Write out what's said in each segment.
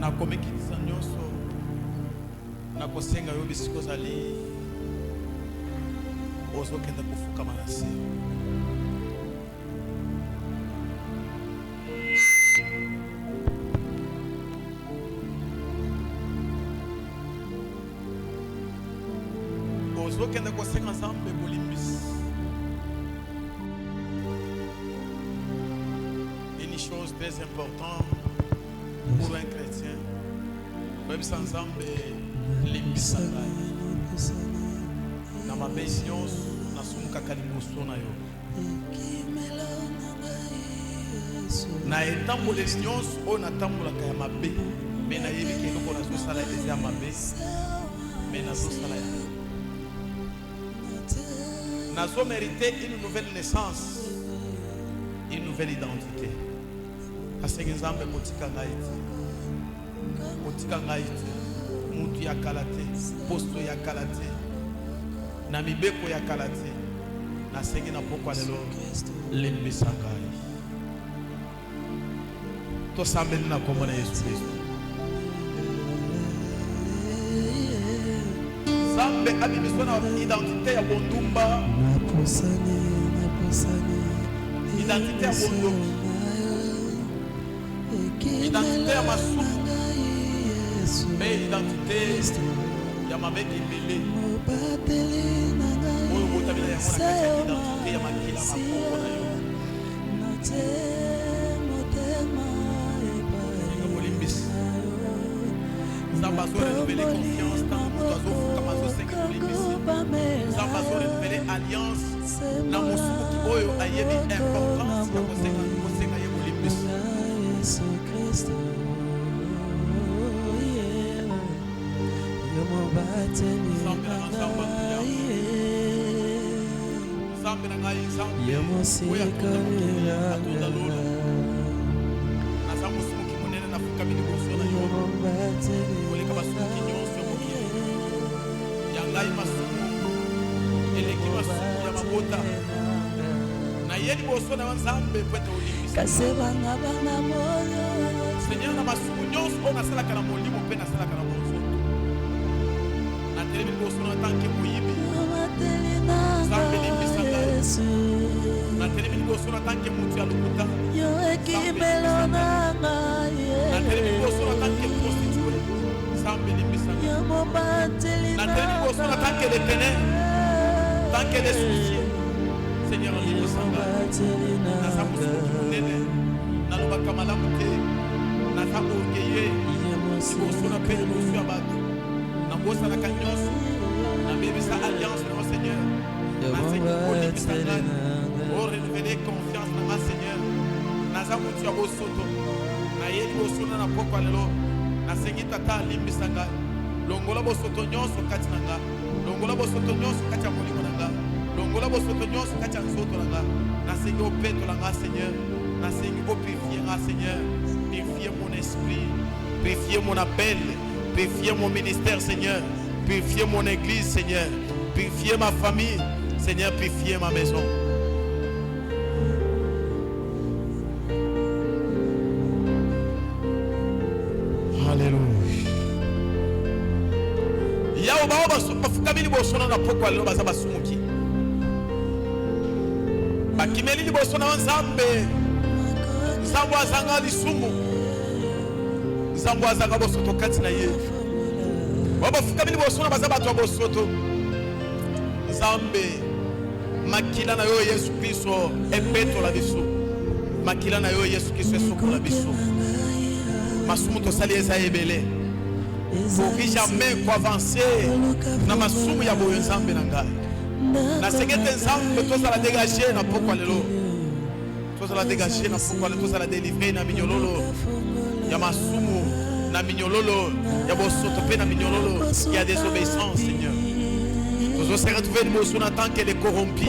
nakomekisa nyonso nakosenga yo bisiko zali ozokenda kufukama na se. Ozokenda kosenga Nzambe bolimbisi. Une chose très importante pour un chrétien, même sans Nzambe limbisa ngai. Na mabesi nyonso nasumukaka liboso na yo. Na etambolesi nyonso oyo natambolaka ya mabe, me nayebi ke eloko nazosala eza ya mabe, me nazosala ya nazo mérité une nouvelle naissance, une nouvelle identité. Asengi Nzambe kotika ngai te, mutu ya kala te, posto ya kala te, na mibeko ya kala te. Nasengi na pokwa lelo limbisa ngai. Tosambeli na kombo na Yesu Kristo. Nzambe abimiso na identité ya bondumba, identité ya bondoki, identité ya masumu, mais identité ya mabeki mbele. Oyo botabila yango na kati ya identité ya makila makoko na yo. Inga bolimbisi. Nzambe azo renouveler confiance dans moto azofukama azosenga bolimbisi. Nzambe azo renouveler alliance na mosuki oyo ayebi importance ya kosenga ye bolimbisi. Nzambe na ngai Nzambe oyo atunda lola. Naza mosuki monene nafukami liboso na yo. Koleka basuki nyonso ya mokili. Ya ngai masumu eleki masumu ya mabota. Na ye liboso na Nzambe po ete olimbisa. Seigneur na masumu nyonso oyo nasalaka na molimo mpe nasalaka na bonzoto. Natelemi liboso na tanke moyibi. Nzambe limbisa ngai. Natelemi liboso na tanke mutu ya lokuta. Natelemi liboso na tanke prostituée. Nzambe limbisa ngai. Natelemi liboso na tanke de ténèbres, tanke de soucis. Seigneur limbisa ngai. Naza mosuki monene nalobaka malamu te, naza orgueilleux liboso na mpe liboso ya bato. Nabosanaka nyonso nabebisa alliance na Seigneur. Nasengi kolimbisa ngai. Oh, renouveler confiance dans ma Seigneur. Naza mutu ya bosoto. Na ye liboso na pokwa lelo. Nasengi tata limbisa ngai. Longola bosoto nyonso kati na ngai. Longola bosoto nyonso kati ya molimo na ngai. Longola bosoto nyonso kati ya nzoto na ngai. Nasengi opeto na ngai Seigneur. Nasengi opurifier ngai Seigneur. Purifier mon esprit. Purifier mon appel. Purifier mon ministère Seigneur. Purifier mon église Seigneur. Purifier ma famille Seigneur. Purifier ma maison. Alléluia. Yao baoba bafukami liboso na pokwa lelo baza basumuki. Bakimeli liboso na Nzambe. Nzambe azanga lisumu. Nzambe azanga bosoto kati na ye. Bafukami liboso na baza bato bosoto. Nzambe makila na yo Yesu Kristo epeto la biso. Makila na yo Yesu Kristo esoko la biso. Masumu tosali eza ebele. Pour jamais ko avancer na masumu ya boyo Nzambe na ngai. Na sengete Nzambe tozala dégager na pokwa lelo. Tozala dégager na pokwa lelo, tozala délivrer na minyololo ya masumu, na minyololo ya bosoto pe na minyololo ya désobéissance Seigneur. Tozo se retrouver liboso na tant que les corrompus.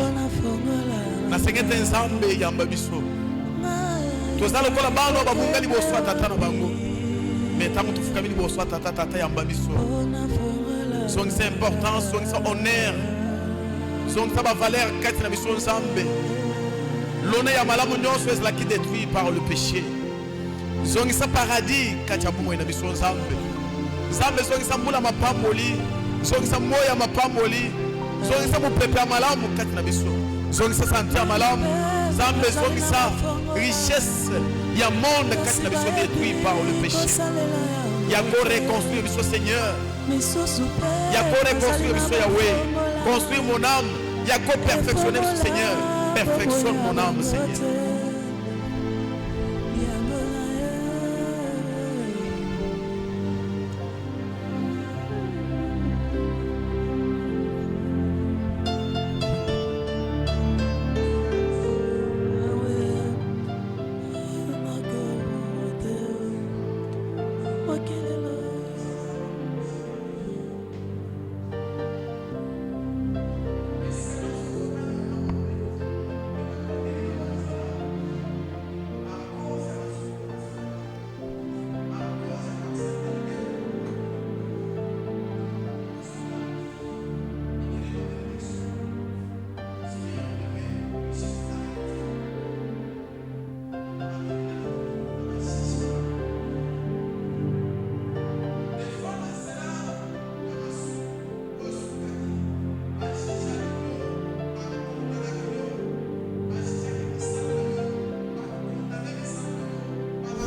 Na sengete Nzambe yamba biso. Tozala kola bano babunga liboso atata na bango. Mais tant que tu fais comme il tata yamba biso. Son c'est important, son c'est honneur. Son c'est valeur kati na biso Nzambe. L'honneur ya malamu nyonso ezala qui détruit par le péché. zongisa paradis kati ya bomoi na biso nzambe. Nzambe zongisa mbula mapamboli, zongisa moya mapamboli, zongisa mupepe ya malamu kati na biso, zongisa sante ya malamu. Nzambe zongisa richesse ya monde kati na biso détruit par le péché. Yako reconstruire biso Seigneur. Yako reconstruire biso Yahweh. Construire mon âme. Yako perfectionner biso Seigneur. Perfectionne mon âme Seigneur.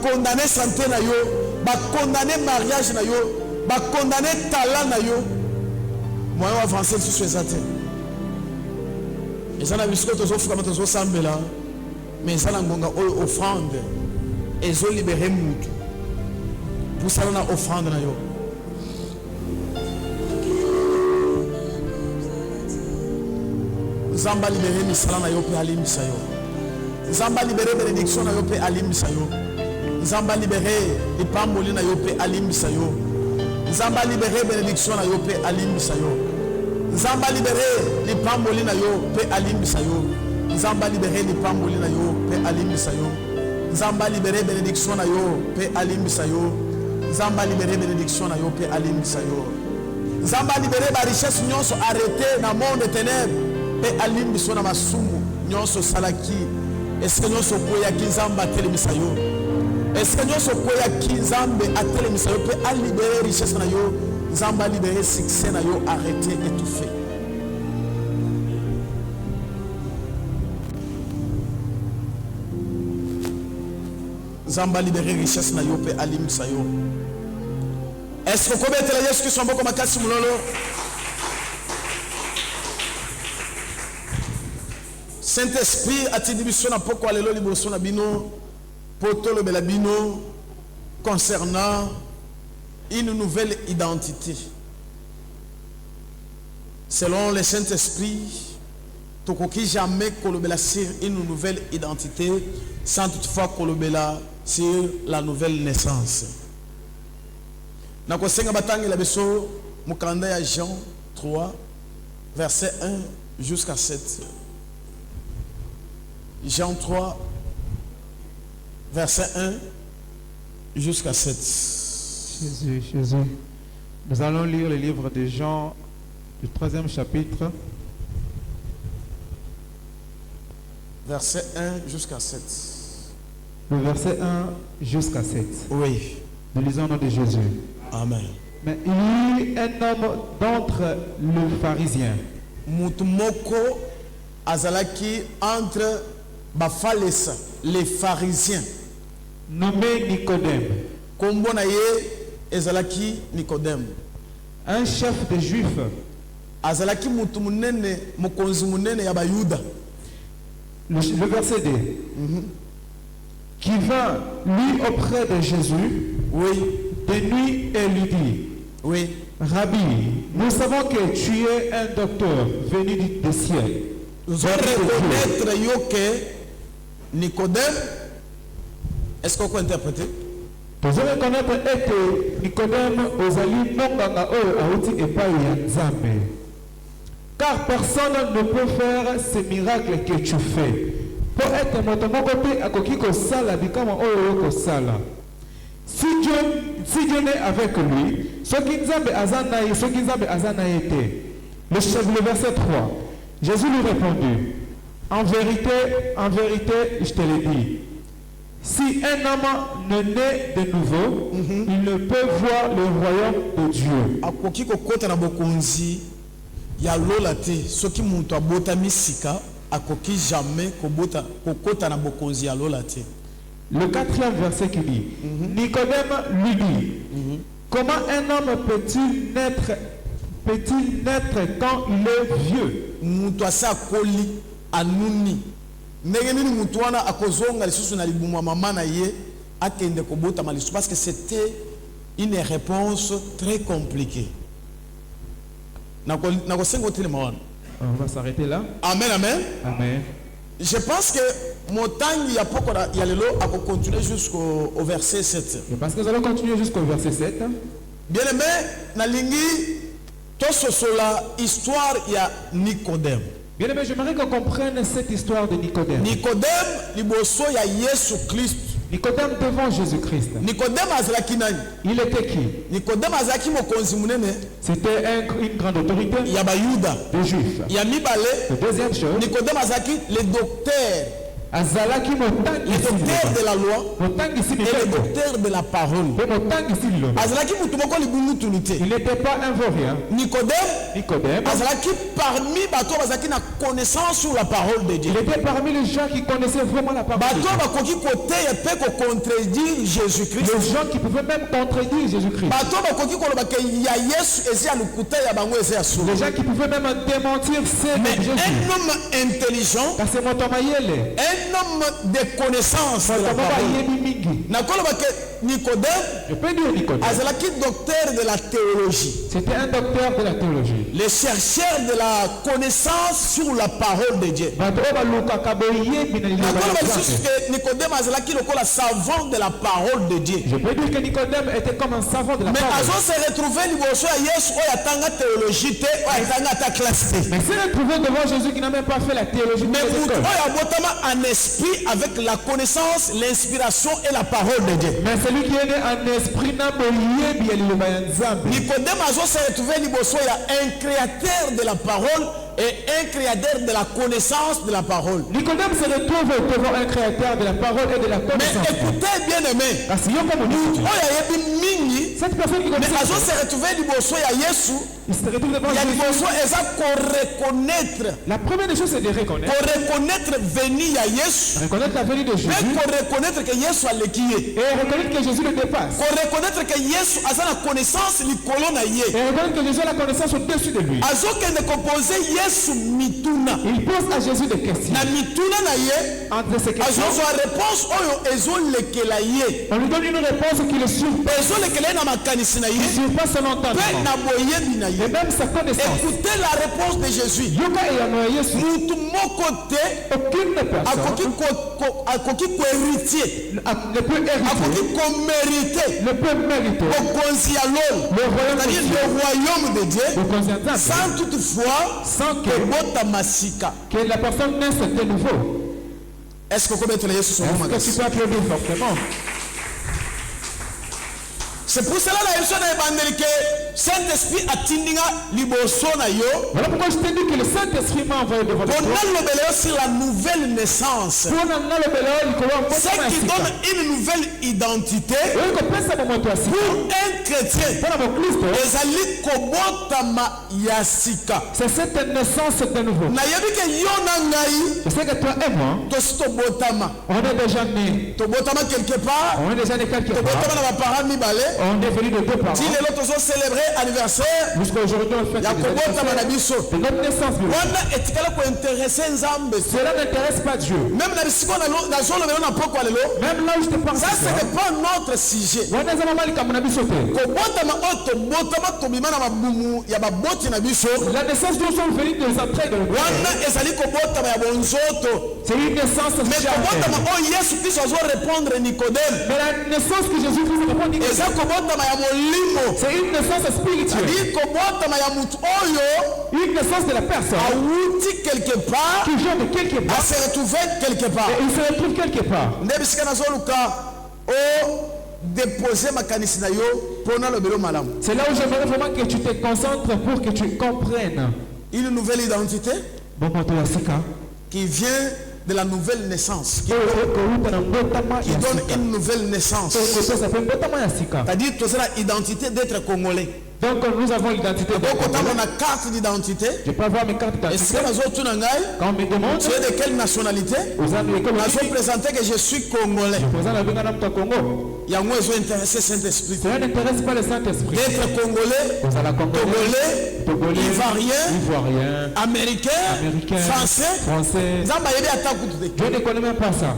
Condamner santé na yo, ba condamner mariage na yo, ba condamner talent na yo. Moi on avancer sur ces athées. Et ça na bisco tozo fuka tozo sambela, mais ça na ngonga offrande. Et zo libérer mutu. Pour ça na offrande na yo. Zamba libérer misala na yo pe alimisa yo. Zamba libérer bénédiction na yo pe alimisa yo. Nzamba libéré les pamboli na yo pe alimbisa yo. Nzamba libéré bénédiction na yo pe alimbisa yo. Nzamba libéré les pamboli na yo pe alimbisa yo. Nzamba libéré les pamboli na yo pe alimbisa yo. Nzamba libéré bénédiction na yo pe alimbisa yo. Nzamba libéré bénédiction na yo pe alimbisa yo. Nzamba libéré ba richesse nyonso arrêté na monde des ténèbres pe alimbiso na masumu nyonso salaki. Est-ce que nyonso koya kinzamba telemisa yo? Est-ce que nous sommes qui Nzambe a télémisé peut à libérer richesse na yo, Nzamba libérer succès na yo, arrêter étouffer. Nzamba libérer richesse na yo peut alimisa yo. Est-ce que vous pouvez te Yesu qui sont beaucoup makasi mulolo? Saint-Esprit a dit biso na poko alelo liboso na bino. Poto le belabino concernant une nouvelle identité. Selon le Saint-Esprit, tokoki jamais kolobela sur une nouvelle identité sans toutefois kolobela sur la nouvelle naissance. Nakosenga batangi la beso mukanda ya Jean 3 verset 1 jusqu'à 7. Jean 3 verset 1 jusqu'à 7. Jésus. Nous allons lire le livre de Jean, du 3e chapitre. Verset 1 jusqu'à 7. Le verset 1 jusqu'à 7. Oui. Nous lisons au nom de Jésus. Amen. Mais il y eut un homme d'entre les pharisiens. Mutumoko azalaki entre bafalesa, les pharisiens. Nommé Nicodème. Kombo na ye ezalaki Nicodème. Un chef de juifs. Azalaki mutu munene, mokonzi munene ya bayuda. Le verset 2. Qui vint lui auprès de Jésus. Oui. De nuit et lui dit. Oui. Rabbi, nous savons que tu es un docteur venu du ciel. Nous allons reconnaître que Nicodème, est-ce qu'on peut interpréter? Nous allons reconnaître que Nicodème ozali nonganga oyo auti epai ya Nzambe. Car personne ne peut faire ces miracles que tu fais. Pour être moto moko pe akoki kosala bikama oyo kosala. Si Dieu n'est avec lui, ce qui Nzambe azana été. Le verset 3. Jésus lui répondit, en vérité, je te le dis, Si un homme ne naît de nouveau, il ne peut voir le royaume de Dieu. akoki kokota na bokonzi ya lola te soki mutu abotami sika akoki jamais kokota na bokonzi ya lola te. Le 4e verset qui dit, Nicodème lui dit, comment un homme peut-il naître quand il est vieux? Mutu asa akoli anuni ndenge nini mutu wana akozonga lisusu na libumu ya mama na ye akende kobotama lisusu, parce que c'était une réponse très compliquée. Nakosenga otelema wana. On va s'arrêter là. Amen, amen. Amen. Je pense que Motangi ya poko ya lelo ako continuer jusqu'au verset 7. Et parce que nous allons continuer jusqu'au verset 7. Bien aimé, nalingi tososola histoire ya Nicodème. Bien aimé, j'aimerais qu'on comprenne cette histoire de Nicodème. Nicodème liboso ya Yesu Christ. Nicodème devant Jésus-Christ. Nicodème azalaki nani? Il était qui? Nicodème azalaki mokonzi munene C'était une grande autorité ya bayuda. de Juifs. Ya mibale, La deuxième chose, Nicodème azalaki le docteur Azalaki motangi le docteur de la loi motangi si et le docteur de la parole. motangi si lilo. Azalaki mutu moko libungutulu te. Il n'était pas un vaurien. Nicodème azalaki parmi bato bazalaki na connaissance sur la parole de Dieu. Il était parmi les gens qui connaissaient vraiment la parole de Bato Dieu. bakoki koteya pe ko contredire Jésus-Christ. Les gens qui pouvaient même contredire Jésus-Christ. Bato bakoki koloba ke ya Yesu ezi alukuta ya bango ezi asu. Les gens qui pouvaient même démentir c'est Mais Jésus. un homme intelligent, Car c'est mon Tomayele. un homme de connaissance de la parole. Nakoloba ke Nicodème Je peux dire Nicodème. azalaki docteur de la théologie. C'était un docteur de la théologie. Les chercheurs de la connaissance sur la parole de Dieu. Nakoloba lisusu ke Nicodème azalaki lokola savant de la parole de Dieu. Je peux dire que Nicodème était comme un savant de la Mais parole. azo se retrouver liboso ya Yesu oyo atanga théologie te oyo atanga ata classe te. Mais s'il est trouvé devant Jésus qui n'a même pas fait la théologie de Mais mutu l'école. oyo abotama en esprit avec la connaissance, l'inspiration et la parole de Dieu. Mais celui qui est né en esprit n'a pas lié bien le Bayanzambe. Nicodème azo se retrouver liboso ya un créateur de la parole et un créateur de la connaissance de la parole. Nicodème se retrouve devant un créateur de la parole et de la Mais connaissance. écoutez bien aimé, Parce qu'il y a comme on dit, oyo ayebi mingi cette personne qui mais connaît azo se retrouver liboso ya Yesu il se retrouve devant ya Jésus. liboso eza reconnaître La première des choses c'est de reconnaître. veni ya Yesu Reconnaître la venue de Jésus mais reconnaître que Yesu aleki ye. et reconnaître que Jésus le dépasse. Reconnaître que Yesu aza na connaissance likolo na ye. Et reconnaître que Jésus a la connaissance au-dessus de lui. Azokende kopose Yesu mituna. Il pose à Jésus des questions. Na mituna na ye Entre ces questions, azozwa réponse oyo ezolekela ye. on lui donne une réponse qui le surpasse. Ezolekela ye na makanisi na ye Il surpasse son mpe entendement. na boyebi na Et ye. même sa connaissance. Écoutez la réponse de Jésus. Yoka et Yanoa Yesu, Mutu moko te aucune personne akoki kohéritier ne peut hériter, akoki komérite ne peut mériter bokonzi ya lolo, le royaume de c'est-à-dire Dieu. le royaume de Dieu, Le conscientisme, sans toutefois sans kobotama sika. que la personne naisse de nouveau. Est-ce que vous pouvez Yesu son nom Est-ce que tu makasi? peux applaudir fortement? C'est pour cela la yesu na ebandeli ke Saint-Esprit atindinga liboso na yo Voilà pourquoi je t'ai dit que le Saint-Esprit m'a envoyé devant toi. pour nalobela yo sur la nouvelle naissance, Pour nous le bénévole, ce qui donne une nouvelle identité oui, que pense à mon toi si. pour un chrétien. Pour mon Christ, ezali kobotama ya sika. c'est cette naissance de nouveau. Nayebi ke yo na ngai Je sais que toi et moi, tosi tobotama, on est déjà nés. tobotama quelque part, On est déjà nés quelque part. tobotama na baparents mibale. On est venu de deux parents. Ti lelo tozo célébrer anniversaire Jusqu'à aujourd'hui, on fait ya des kobotama na anniversaires biso. de notre naissance. Wana etikala kointeresse nzambe. Cela n'intéresse pas Dieu. Même na bisiko nazolobela na poko lelo, Même là où je te parle, ça ce n'est pas notre sujet. on est vraiment comme na biso te. Kobotama oyo tobotama tobima na mabumu ya baboti na biso, La naissance dont sont venus des entrailles de l'homme. wana ezali kobotama ya bonzoto. C'est une naissance Mais kobotama charnelle. oyo Yesu Kristo azorépondre Nicodème, Mais la naissance que Jésus-Christ répond, eza kobotama ya molimo. c'est une naissance spirituelle. Di kobotama ya mutu oyo Une naissance de la personne awuti quelque part qui vient de quelque part. ase retrouver quelque part. Et il se retrouve quelque part. Nde bisika nazoluka o déposer makanisi na yo mpona lobelo malamu. C'est là où j'aimerais vraiment que tu te concentres pour que tu comprennes. Une nouvelle identité Bon, quand tu as ce cas, qui vient de la nouvelle naissance, qui donne une nouvelle naissance. C'est-à-dire que c'est l'identité d'être congolais. Donc nous avons l'identité. Donc quand on a carte d'identité, je peux avoir mes cartes d'identité. Quand on me demande tu es de quelle nationalité, je vais présenter que je suis congolais. Il y a moins intéressé Saint-Esprit. Ça n'intéresse pas le Saint-Esprit. D'être congolais, togolais, ivoirien, américain, français. Je ne connais même pas ça.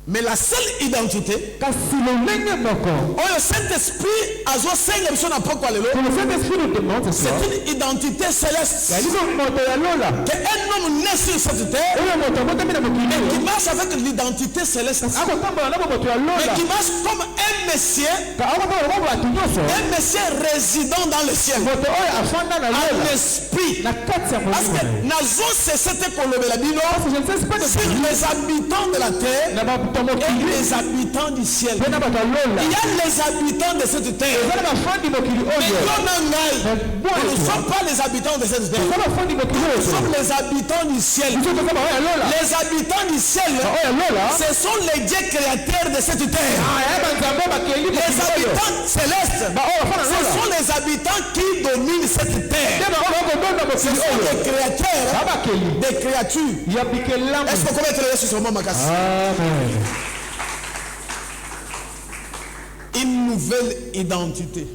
Mais la seule identité, le Saint-Esprit a c'est une identité céleste. Qu'un homme naît sur cette terre et qui marche avec l'identité céleste. Mais qui marche comme un Messie résident dans le ciel. Un esprit. Parce que Nazo c'est cette sur les habitants de la terre et les habitants du ciel. Il y a les habitants de cette terre. Mais nous ne sommes pas les habitants de cette terre. Nous sommes les habitants du ciel. Les habitants du ciel, ce sont les dieux créateurs de cette terre. Les habitants célestes, ce sont les habitants qui dominent cette terre. Ce sont les créateurs des créatures. Est-ce que vous pouvez être sur ce moment, Makassi? Amen. Une nouvelle identité.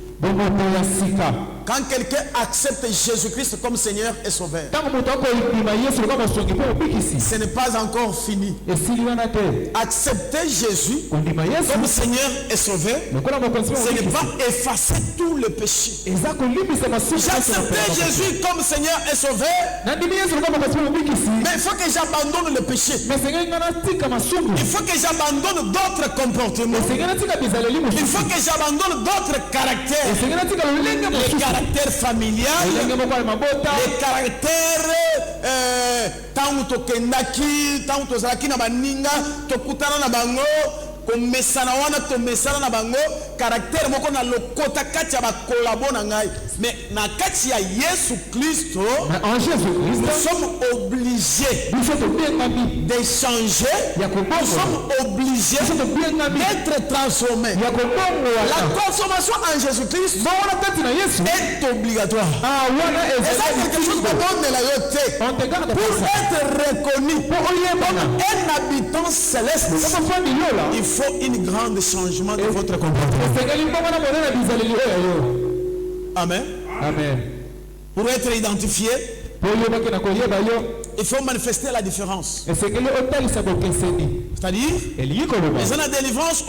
Quand quelqu'un accepte Jésus-Christ comme Seigneur et Sauveur, ce n'est pas encore fini. Accepter Jésus comme Seigneur et Sauveur, ce n'est pas effacer tout le péché. J'acceptais Jésus comme Seigneur et Sauveur, mais il faut que j'abandonne le péché. Il faut que j'abandonne d'autres comportements. Il faut que j'abandonne d'autres caractères. Les caractères familiales, les caractères tant to kendaki, tant to zaki na baninga, to kutana na bango, komesana wana to mesana na bango, caractère moko na lokota kati ya ba collabo na ngai. Mais na kati ya Yesu Kristo, nous sommes obligés d'échanger, nous sommes obligés d'être transformés. La consommation en Jésus-Christ est obligatoire. Et ça, c'est quelque chose qu'on donne la yoté. Pour être reconnu comme un habitant céleste, il faut un grand changement de votre comportement. Amen. Amen. Pour être identifié, il faut manifester la différence. C'est-à-dire, les gens de délivrance,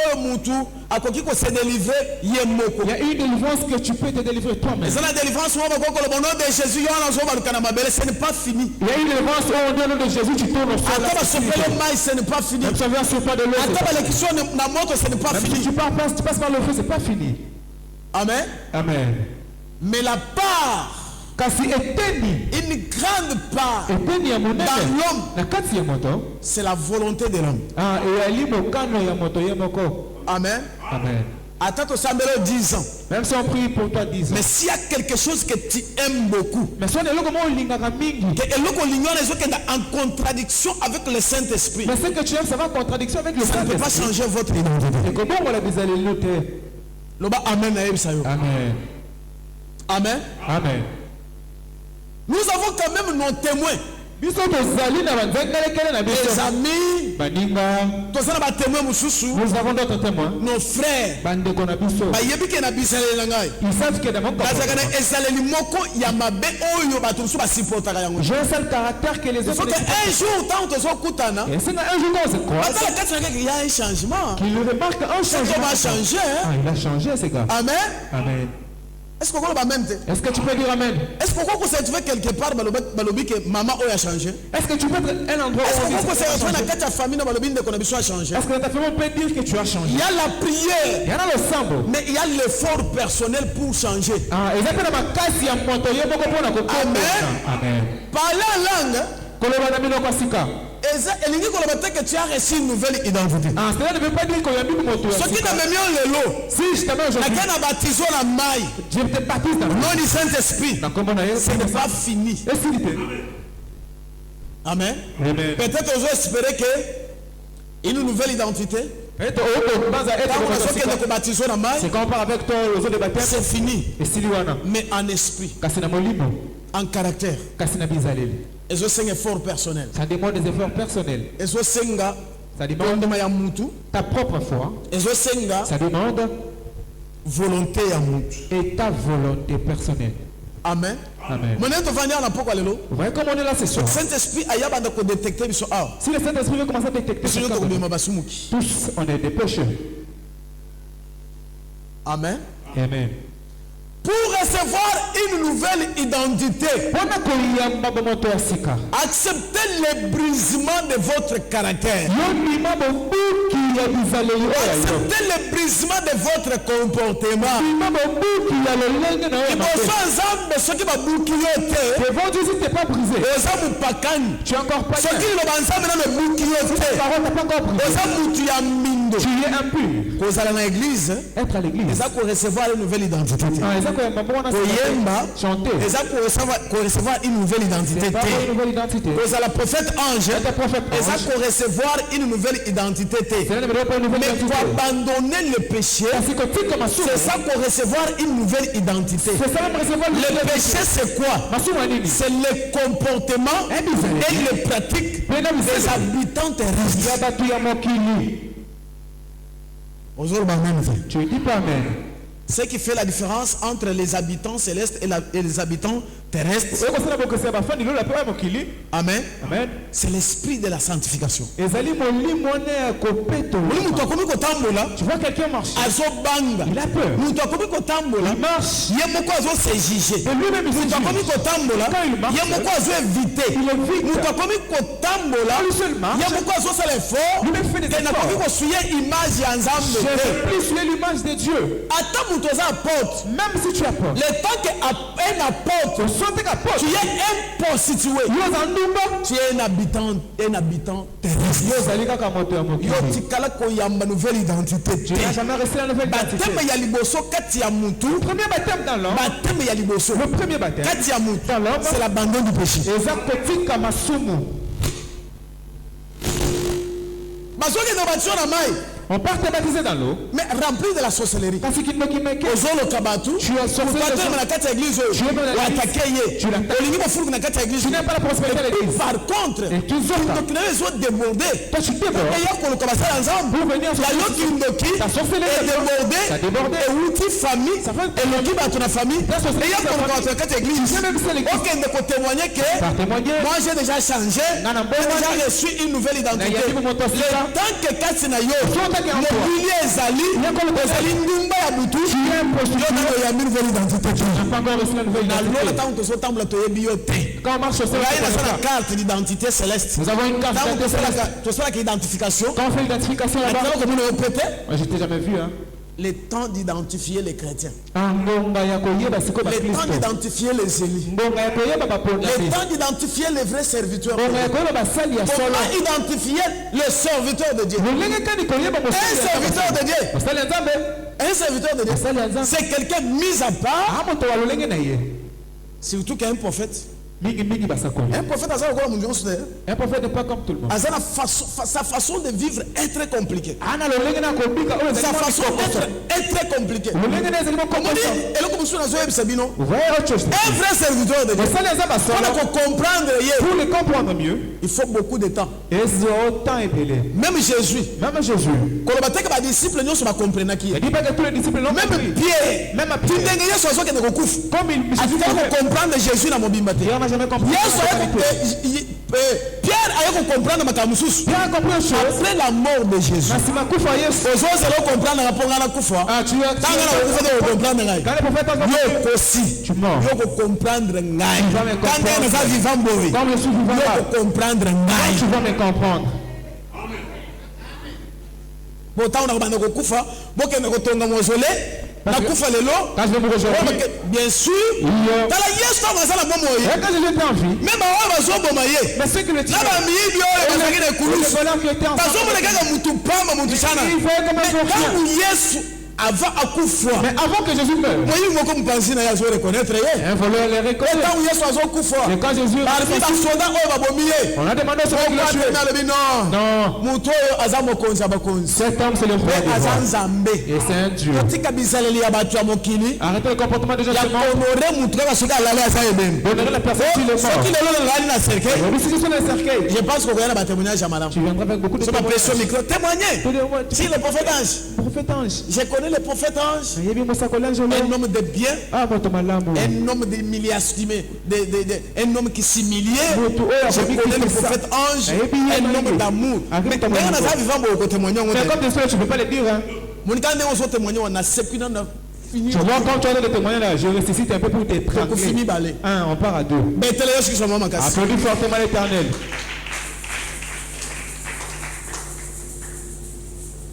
il y a une délivrance que tu peux te délivrer toi-même. Les gens de délivrance, ce n'est pas fini. Il y a une délivrance au nom de Jésus, tu tournes au sol. Ce n'est pas fini. Même si on vient sur pas de l'eau, ce n'est pas fini. Tu passes par le feu, c'est pas fini. Amen. Amen. Mais la part, une grande part dans l'homme, c'est la volonté de l'homme. Amen. Amen. Attends, ça me 10 ans. Même si on prie pour toi 10 ans. Mais s'il y a quelque chose que tu aimes beaucoup, mais si on est en contradiction avec le Saint-Esprit, mais ce que tu aimes, ça va en contradiction avec le Saint-Esprit. Ça ne peut pas changer votre identité. Et comment on va les Amen. Amen. Amen. Amen. Nous avons quand même nos témoins. Les amis, nous avons d'autres témoins. Nos frères, ils savent que dans mon corps, j'ai un seul caractère que les autres. Il faut qu'un jour, et c'est un jour qu'on se croise, il y a un changement. qu'il remarque un changement. Il a changé. Il a changé, ces gars. Amen. Amen. Est-ce que tu peux dire Amen? Est-ce que tu veux quelque part que maman a changé? Est-ce que tu peux être un endroit où est-ce que ta famille a changé? Est-ce que ta famille peut dire que tu as changé? Il y a la prière. Il y a le sambo. Mais il y a l'effort personnel pour changer. Amen. Amen. Parler en langue. Que tu as reçu une nouvelle identité. Cela ne veut pas dire qu'on a mis mon tour. Ce qui n'a même pas le lot. Si je t'amène aujourd'hui, je te baptise dans le nom du Saint-Esprit. Ce n'est pas fini. Amen. Amen. Peut-être vous espérez que une nouvelle identité. C'est quand on part avec toi aux eaux de baptême. C'est fini. Mais en esprit, en caractère. Et c'est un effort personnel. Ça demande des efforts personnels. Et ça demande ta propre foi. Et ça demande volonté et ta volonté personnelle. Amen. Amen. Vous voyez comment on est là ce soir. Saint-Esprit a détecté. Si le Saint-Esprit veut commencer à détecter, tous on est des pécheurs. Amen. Amen. Pour recevoir une nouvelle identité, acceptez le brisement de votre caractère. Acceptez le brisement de votre comportement. Devant Dieu, si tu n'es pas brisé, tu es encore pas tu es impur. Être à l'église, c'est recevoir une nouvelle identité. Chanter, recevoir une nouvelle identité. La prophète ange, recevoir une nouvelle identité. Mais pour abandonner le péché, c'est ça pour recevoir une nouvelle identité. Le péché, c'est quoi? C'est le comportement et les pratiques des habitants terrestres. Tu dis pas amen. Ce qui fait la différence entre les habitants célestes et les habitants terrestres. Amen. Amen. C'est l'esprit de la sanctification. Tu vois quelqu'un marcher. Il a peur. Il marche. Et lui-même il l'image de Dieu. Même si tu apportes, le temps qu'un apôtre, tu es un prostitué, tu es un habitant terrestre. Nouvelle identité. Tu n'as jamais resté la nouvelle identité. Le premier baptême dans l'homme, le premier baptême dans l'homme, c'est l'abandon du péché. On part te baptiser dans l'eau, mais rempli de la sorcellerie. Tu es sorcier. Tu n'as pas la prospérité de l'église. Par contre, tu es débordé. Toi tu débordes. Pour venir sur ta sorcellerie a débordé. Et famille. Témoigner que moi j'ai déjà changé. J'ai déjà reçu une nouvelle identité. Le temps que quand on marche sur la carte d'identité céleste, nous avons une carte d'identification. Quand on fait l'identification là-bas, je t'ai jamais vu, hein. Le temps d'identifier les chrétiens. Le temps d'identifier les élus. Le temps d'identifier les vrais serviteurs. Comment identifier le serviteur de Dieu? Un serviteur de Dieu. Un serviteur de Dieu. C'est quelqu'un mis à part. Surtout qu'un prophète. Un prophète n'est pas comme tout le monde. Sa façon de vivre est très compliquée. Sa façon est très compliquée. Un vrai serviteur de Dieu, pour le comprendre mieux, il faut beaucoup de temps. Même Jésus. Même il dit pas que tous les disciples l'ont compris. Même Pierre. Comme il comprendre Jésus dans mon bimbaté. Pierre a comprendre après la mort de Jésus. Tu meurs. Tu vas me comprendre. Quand je vais me rejoindre, bien sûr, même mais ce que le tient, avant akufa Mais avant que Jésus meure, moyi moko mpanzi na yazo reconnaître ye un voleur les reconnaît. etango yesu azokufa Et quand Jésus parmi basoda oyo babomi ye on a demandé ce qu'il a tué. alobi non Non, moto oyo aza mokonzi ya bakonzi cet homme c'est le roi mpe des aza rois. nzambe Et c'est un Dieu. totika bizaleli ya bato ya mokili Arrêtez le comportement des gens ya qui mentent. honore motu kaka soki alali aza ebembe Honorez la personne qui est soki mort. lelo nalali na cercueil Aujourd'hui, si je suis dans le cercueil, je pense kokoya na batémoignage ya malamu tu viendras avec beaucoup de so bapesi yo témoignages. micro témoigner Tu dis, moi, si le prophète ange prophète ange. je connais le prophète ange Il y a bien mon sac au linge, un là. homme de bien Ah, moi, Thomas Lamou. un homme d'humiliation un homme qui s'humiliait Moto oyo je akomi connais le kisa. prophète ange Ayebi ye un homme ndenge. d'amour Akomi mais témoigner. ndenge naza vivant boye kotémoigne yango Mais te comme des soeurs, tu ne peux pas le dire. Hein. monika ndenge ozotémoigne wana sepui nana fini Tu vois, quand tu as des témoignages là, je ressuscite un peu pour t'étrangler. kokofimi bale Un, on part à deux. betele yo soki soma makasi Applaudis fortement l'Éternel.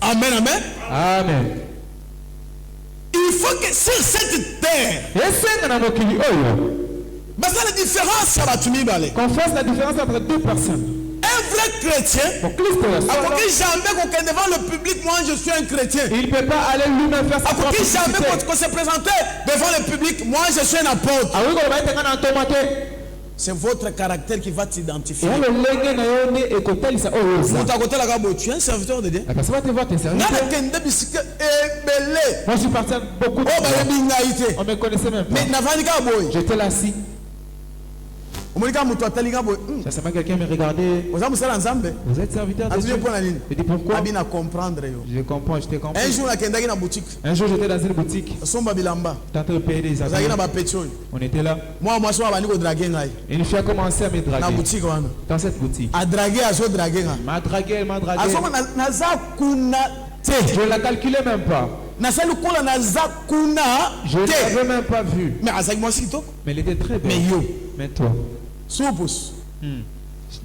amen amen Amen. il faut que sur cette terre Et dans mokili oyo, basala différence ya bato mibale qu'on fasse la différence entre deux personnes. un vrai chrétien Pour Christ, akoki jamais kokende devant le public moi je suis un chrétien il ne peut pas aller lui-même faire sa propre akoki jamais publicité. ko se présenter devant le public moi je suis un apôtre Ah oui, on va être un tomate. c'est votre caractère qui va Et t'identifier le lengue na yo ne ekotalisa oyo oza. moto akotelaka boye tu es un serviteur de Dieu La personne va te voir, t'es sérieux. nga nakende bisika ebele Moi, je suis parti à beaucoup de oyo bayebi ngai te on me connaissait même pas. mais navandi kaka boye J'étais là assis. omoni kaka moto atali nga boye Ça seulement quelqu'un me regardait. oza mosala nzambe Vous êtes serviteur de atuli Dieu. mpo na nini Je dis pourquoi? abi na comprendre yo Je comprends, je t'ai compris. un jour nakendaki na boutique Un jour, j'étais dans une boutique. osomba bilamba Tenté de payer des ozalaki habits. na bapeti oyo On était là. mwana mwasi oyo abandi kodrage ngai Une fille a commencé à me na draguer. boutique wana Dans cette boutique. adrage azodrage nga M'a dragué, elle m'a dragué. azoma naza kuna te Je ne la calculais même pas. nasali kola naza kuna Je ne te l'avais même pas vue. mais azalaki mwasi kitoko Mais elle était très belle. mais yo Mais toi. supus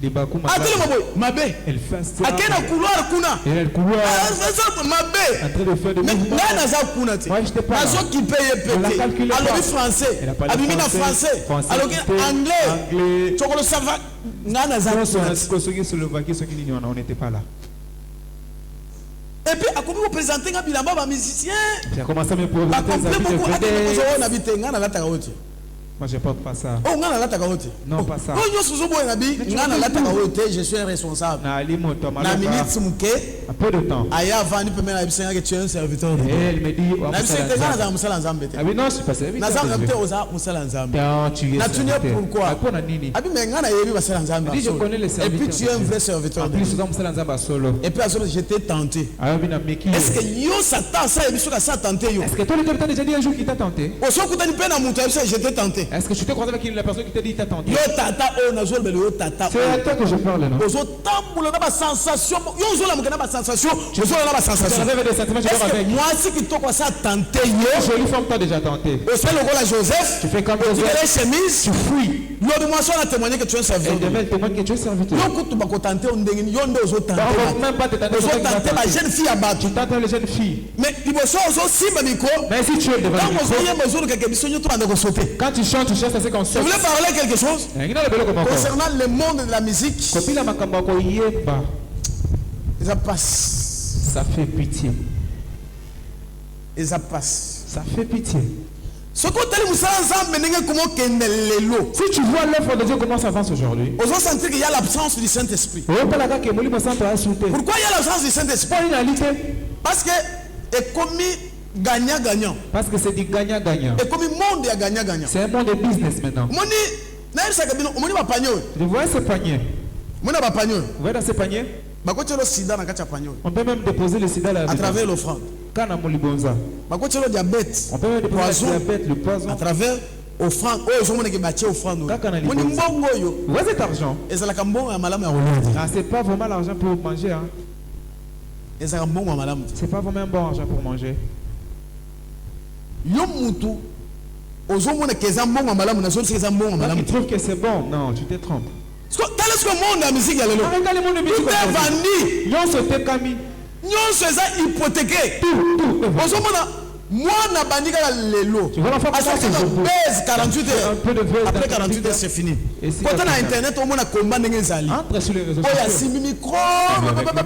Les bakous atelema boye mabe elle fait ça. ake na couloir kuna Elle a le couloir. mabe En train de faire des mais mouvements. ngai naza kuna te Moi, j'étais pas là. nazokipe ye On l'a pete calculé pas. alobi français Elle a parlé abimi na français, français alobi quitté, anglais anglais. tokolo sava ngai naza Non, sur kuna un te Slovaquie, Slovaquie, ceux qui disent on n'était pas là. et puis akomi kopresente nga bilamba bamusicien J'ai commencé à me présenter des bakomple habits beaucoup de ate vedette. oyo na bi te ngai nalataka oyo te Moi, je porte pas ça. oyo ngai nalataka oyo te Non, pas ça. oyo nyonso ozoboye na bi ngai nalataka oyo te je suis un responsable Na Ali Moto, na Maloba, minute moke un peu de temps. aya avandi pembe na biso ngaki tu es un serviteur de Et Dieu elle me dit, oh, na biso te ngai nazala mosala nzambe te ah oui, non, je suis pas serviteur. naza te oza mosala nzambe Non, tu es natuni ye serviteur. pourquoi Ah, pour nini? abi me ngai nayebi basala nzambe Dis, je basolo. connais les et puis serviteurs tu es un de vrai Dieu. serviteur En de plus, Dieu nous sommes là dans solo. et puis azolo j'étais tenté Alors, bien, Meki. est-ce que yo satan asayebi soki asa tente yo Est-ce que toi, le capitaine déjà dit un jour qu'il t'a tenté? osokutani mpe na moto ya biso j'étais tenté Est-ce que tu t'es croisé avec la personne qui t'a dit qu'il t'a tenté? yo tata oyo nazolobela yo tata C'est à oyo toi que je parle, non? ozotambola na basensation yo ozolamuka na basensation ozola na Tu basensation avais des sentiments, je est-ce dors que avec. mwasi kitoko asa tente yo Jolie femme t'a déjà tenté. osali lokola joseph Tu fais comme otikele Joseph. chemise Tu fouilles. lobi mwasi wana témoigné que tu es un Et serviteur demain, elle témoigne que tu es serviteur. yo kutu bakotante yo ndenge nini yo nde ozotante On ne va même pas te tenter. ozotante bajeune fille ya bato Tu t'attends les jeunes filles. mais liboso ozosimba mikro Mais si tu es devant le ntango micro, ozoyemba ozolukaka biso nyonso banda kosote quand tu chantes, tu chantes, c'est qu'on je saute. voulais parler quelque chose Il y a le vélo comme encore. concernant le monde de la musique Kopila makambo yako yeba, eza passe ça fait pitié. eza passe Ça fait pitié. soki otali mosala nzambe ndenge komokende lelo Si tu vois l'œuvre de Dieu comment ça avance aujourd'hui, ozosentir qu'il y a l'absence du Saint-Esprit opelaka ke molimo santo asunte. pourquoi il y a l'absence du Saint-Esprit Pas unealité. parce que ekomi gagnant-gagnant Parce que c'est du gagnant-gagnant. ekomi monde ya gagnant-gagnant C'est un monde de business maintenant. omoni nayebisaka bino omoni bapanie oyo Vous voyez ce panier? omoni na bapanie oyo Vous voyez dans ce panier? bakotielo sida na kati ya panie oyo On peut même déposer le sida là. à travers l'offrande Kana molibonza. bakotielo diabète On peut même déposer poison le diabète, le à poison. travers offrande oyo ozomoneke batie offrande oyo Kaka na moni libonza. mbongo oyo Vous voyez cet argent? ezalaka mbongo ya malamu ya kolia Ah, c'est pas vraiment l'argent pour manger. Hein. ezalaka mbongo ya malamu te C'est pas vraiment un bon argent pour manger. yo mutu ozomonaka eza mbongo ya malamu nazolisa eza mbongo ya Toi malamu qui te trouves que c'est bon, non, tu te trompes. tala soki monde ya misiki ya lelo Regarde le monde de musique tout est aujourd'hui. vandi Nyonso te kami. nyonso eza hypothéqué Tout. ozomona Moi, na bandika lelo. Tu vois l'enfant À chaque fois, baise 48 heures. Un peu de vase Après dans 48 heures, c'est fini. Et si Quand on a après ça? internet, au moins, on a combat d'Engezali. Entre sur les réseaux Oh, il y a sociaux. 6 micros. Avec les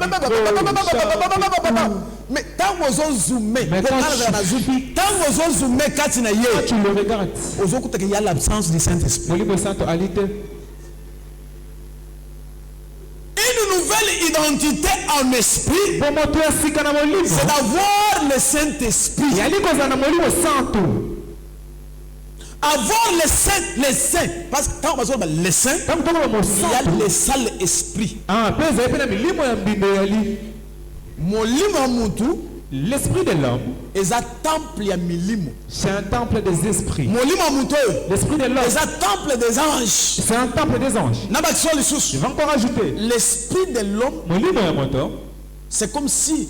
Mais tant que vous zoomez, Mais quand tant que vous zoomez, quand tu Quand tu le regardes, il y a l'absence du Saint-Esprit. Molimo Santo alite. Une nouvelle identité en esprit, Bon moto ya sika na molimo. c'est d'avoir le Saint-Esprit. Yali kozala na molimo santo. Avoir les saints. Parce que quand on parle les saints, Comme toi mo il y a santo. le sale esprit. Ah, pesa epena milimo ya mbindo yali. Molimo mutu, L'esprit de l'homme, eza temple ya milimo. c'est un temple des esprits. Molimo mutu, L'esprit de l'homme, eza temple des anges. c'est un temple des anges. Na bakso Je lisusu. vais encore ajouter. L'esprit de l'homme, Molimo ya moto. c'est comme si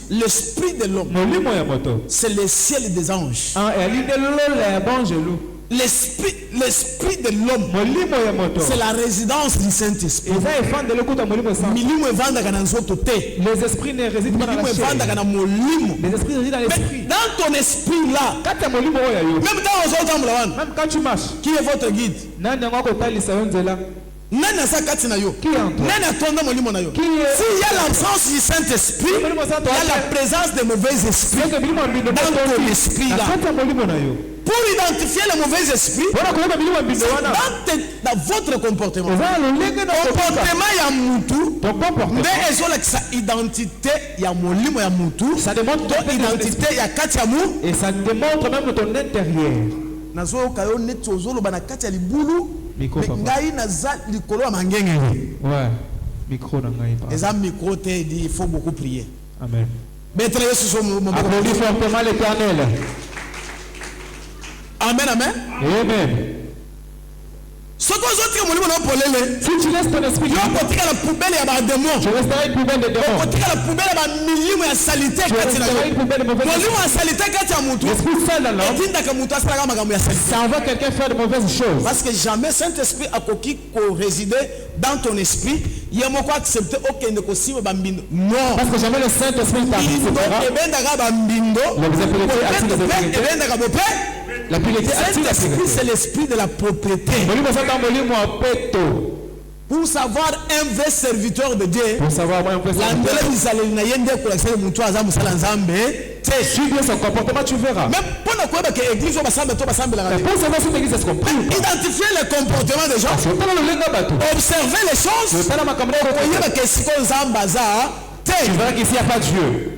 l'esprit de l'homme, Molimo ya moto. c'est le ciel des anges. Ah, et ali de lola ya banjelu. L'esprit de l'homme, Molimo ya moto. c'est la résidence du Saint-Esprit. Eza efande lokuta molimo santo. Milimo evandaka na nzoto te. Les esprits ne résident pas dans Milimo la chair. evandaka na molimo. Les esprits résident dans Mais l'esprit. dans ton esprit là, Kati ya molimo oyo ya yo. même dans ozotambola wana, Même quand tu marches, qui est votre guide? nani yango akotalisa yo nzela? Nani aza kati na yo? Qui est en toi? Nani atonda molimo na yo? Qui est- S'il y a l'absence du Saint-Esprit, Molimo santo il y a la ata- présence des mauvais esprits. Soki milimo ya mbindo Dans ton tondi, esprit na là. kati ya molimo na yo. Pour identifier les mauvais esprits, Wana koyeba milimo ya mbindo wana. dans votre comportement. Oza na lolenge na kokoka. Comportement ya mutu, Ton comportement. nde ezolakisa identité ya molimo ya mutu, Ça démontre to ton esprit. identité ya kati ya mu. Et ça démontre même ton intérieur. Nazoyoka yo neti ozoloba na kati ya libulu, Micro, mais papa. ngai naza likolo ya mangengenge. Ouais. Micro na ngai pa. Eza micro te, il faut beaucoup prier. Amen. Maître Yesu so mo. Applaudis fortement l'Éternel. Amen, amen. Amen. Soki ozotika molimo na yo polele, Si tu laisses ton esprit yo libre, kotika na poubele ya bademon, tu resteras une poubelle de démons. kotika na poubele ya bamilimo ya salite Tu kati na resteras une yo. poubelle de mauvaises Molimo ya salite kati ya mutu, L'esprit sale dans l'homme, etindaka mutu asalaka makambo ya salite. ça envoie quelqu'un faire de mauvaises choses. Parce que jamais Saint-Esprit akoki ko résider dans ton esprit, ye moko accepter okende kosimba bambindo. Non. Parce que jamais le Saint-Esprit Bindo t'acceptera. ebendaka bambindo. Les impuretés attirent les impuretés. Ebendaka bope. La pureté attire la Saint-Esprit, pureté. c'est l'esprit de la propriété. Molimo santo molimo ya peto. Pour savoir un vrai serviteur de Dieu, Pour savoir moi un peu ça. landela bisaleli na ye nde kolakisa mutu aza mosala nzambe te. Suis bien son comportement, tu verras. Même mpona koyeba ke église oyo basambe to basambelaka Mais te. pour savoir si l'église est compris ou pas. Identifier le comportement des gens, Si on parle le lenga bateau, observer les choses, je parle ma caméra au côté. koyeba ke sikoyo nzambe aza Tu te. verras qu'ici il n'y a pas Dieu.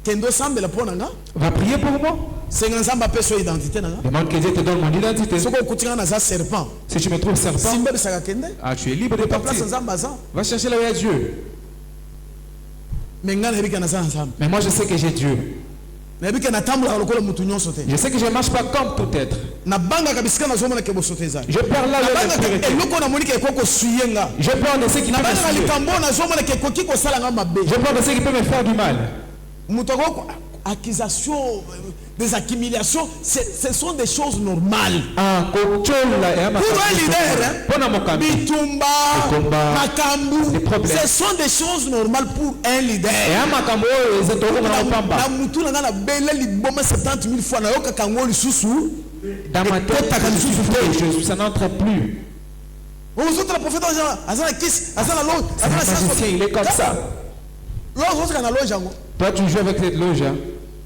Kende osambela mpo na nga, Va prier pour moi. senga nzambe apesa yo identité na nga. Demande que Dieu te donne mon identité. Soki okutika naza serpent, Si tu me trouves serpent, simbebisaka kende ah, tu es libre de place partir. nzambe aza. Va chercher là où il y a Dieu. Me nga nayebi ke naza na nzambe, Mais moi je sais que j'ai Dieu. nayebi ke natambolaka lokola mutu nyonso te. Je sais que je ne marche pas comme tout être. Nabangaka bisika nazomona ke bosoto ezali. Je parle là où il y a Nabangaka l'impureté. eloko namoni ke ekoki kosuye nga. Je parle de ce qui peut me Nabangaka suivre. likambo oyo nazomona ke ekoki kosala nga mabe. Je parle de ce qui peut me faire du mal. Moto akoko accusation, des accumulations, ce sont des choses normales. Ah, kochola et Pour un leader, Pona mokambi. bitumba, Bitumba, makambu, des problèmes. ce sont des choses normales pour un leader. Et un makambo ezetoko na pamba. Na mutu na nga na bele liboma 70 000 fois na yokaka ngo lisusu. Dans ma tête, ça n'entre plus. Aux autres prophètes azana kiss, azana loge, Un magicien, il est comme ça. Loge ozaka na loge yango. Toi, tu joues avec cette loge. Hein.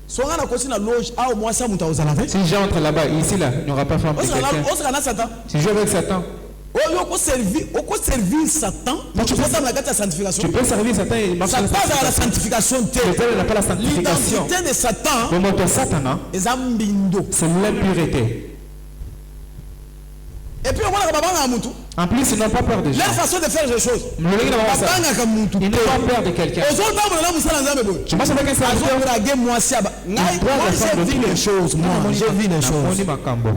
Songa na kosi na loge a au moins ça muta ozala ve. Si j'entre là-bas, ici, là, il n'y aura pas femme de quelqu'un. Ozaka na Satan. Si je joue avec Satan, Oyo ko servir Satan. Tu peux ça na kati ya sanctification. tu peux servir Satan et il marche Ça dans passe à la sanctification. sanctification te. Le tel n'a pas la sanctification. L'identité de Satan Le mot de Satan, hein, est ambindo. c'est l'impureté. Et puis on voit la mutu. En plus, ils n'ont pas peur de gens. Leur façon de faire les choses. Le gars n'a pas ça. Babanga mutu. Ils n'ont pas peur de quelqu'un. Aux autres hommes là musala nzambe boy. Tu marches avec un serviteur. Azobrage moi siaba. Moi j'ai vu les choses. Moi j'ai vu les On choses. dit Makambo.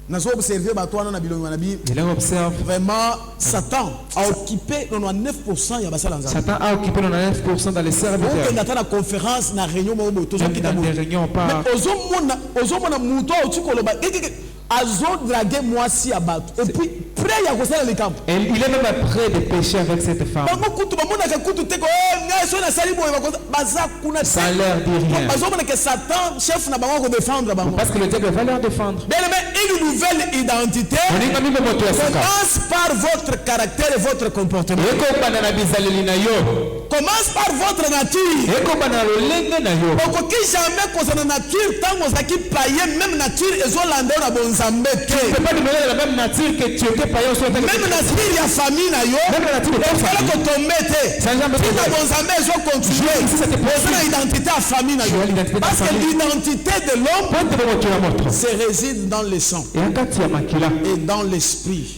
Nazo observer ba toi na bilongo na bi. Il observe. Vraiment Satan a occupé 99% ya basala nzambe. Satan a occupé 99% dans les serviteurs. On est dans la conférence na réunion mo bo tozo Même kita dans bo. des réunions, pas. Mais ozomona muto otiko loba azo draguer moi si abato. Et puis prêt à causer les camps. Et il est même prêt de pécher avec cette femme. Ça Ça leur dit rien. que Satan, chef, n'a pas défendre. Parce que le diable va leur défendre. Bien aimé, une nouvelle identité commence par votre caractère et votre comportement. Commence par votre nature. Donc, qui jamais cause la nature, tant que vous païen, même nature, et ont landé dans bon zambé. Tu ne peux pas demander la même nature que tu étais païen. Même nature, il y a famille, même la nature, il faut que tu mettes. Si bon zambé, ils ont continué. C'est une identité à famille. Parce que l'identité de l'homme se réside dans le sang et dans l'esprit.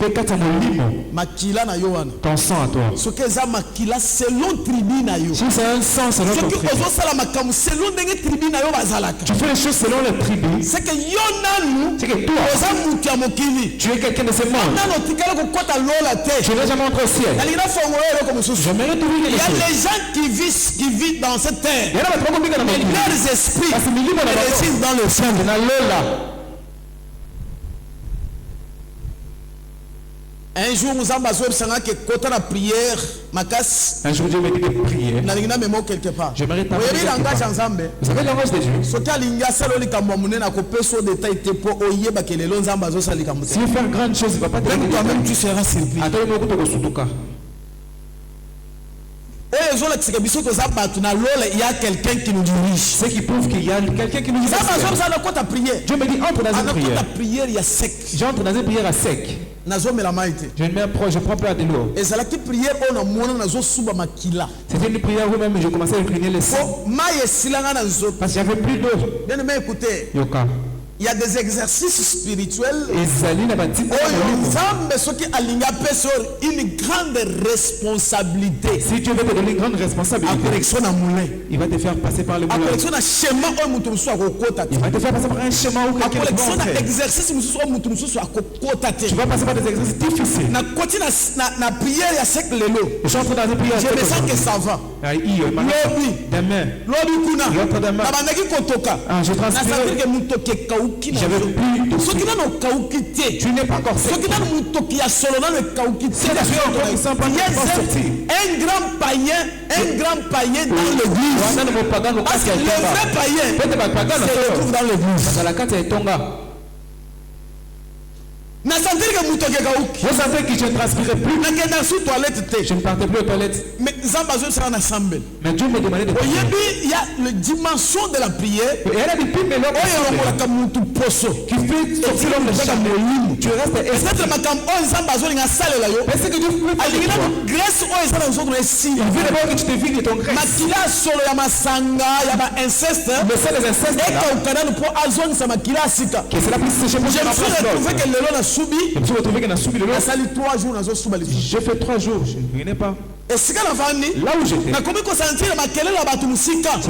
Makila na yoana. Ton sang à toi. Ce que ça makila selon tribu na yo. Si c'est un sang selon ton tribu. Selon des tribus na yo bazalaka. Tu fais les choses selon les tribus. C'est que yonanu. C'est que toi. Tu es quelqu'un de ce monde. Tu n'as jamais entré au ciel. J'aimerais te dire il y a des gens qui vivent dans cette terre. Mais leurs esprits résident dans le ciel. Un jour, nous avons besoin que côté la prière, un jour, Dieu me dit de prier. quelque part. J'aimerais t'appeler quelque part. Vous savez le langage de Dieu. Si tu fais une grande chose, il ne va pas te dire. Toi-même, tu seras surpris. Il y a quelqu'un qui nous dirige. Ce qui prouve qu'il y a quelqu'un qui nous dirige. Dieu me dit entre dans une prière. J'entre dans une prière à sec. Je prends pas de l'eau. C'était une prière où même je commençais à incliner le sang. Parce qu'il n'y avait plus d'eau. Yoka. Il y a des exercices spirituels une grande responsabilité. Si tu veux te donner une grande responsabilité, il va te faire passer par le moulin. Il va te faire passer par un schéma où quelqu'un va entrer. Tu vas passer par des exercices difficiles. J'entre dans une prière. Je me sens que ça va. Demain. L'autre demain. Je transpire. J'avais plus de souffle. Tu n'es pas encore sorti. Il y a un grand païen dans l'église. Parce que le vrai païen se retrouve dans l'église. Vous sentez que je ne transpirais plus. Je ne partais plus aux toilettes. Mais Dieu me demandait de prier. Il y a la dimension de la prière. Et elle a dit, mais l'homme qui fait sortir l'homme de chaque moline. Tu restes est-ce que Dieu peut faire grâce aux il veut d'abord que tu te vides de ton graisse. Mais c'est les incestes. Que c'est la plus séchée pour je me suis retrouvé que le long a subi. Je me suis retrouvé qu'il a subi le long. J'ai fait 3 jours, je ne venais pas. Et c'est là où j'étais. C'est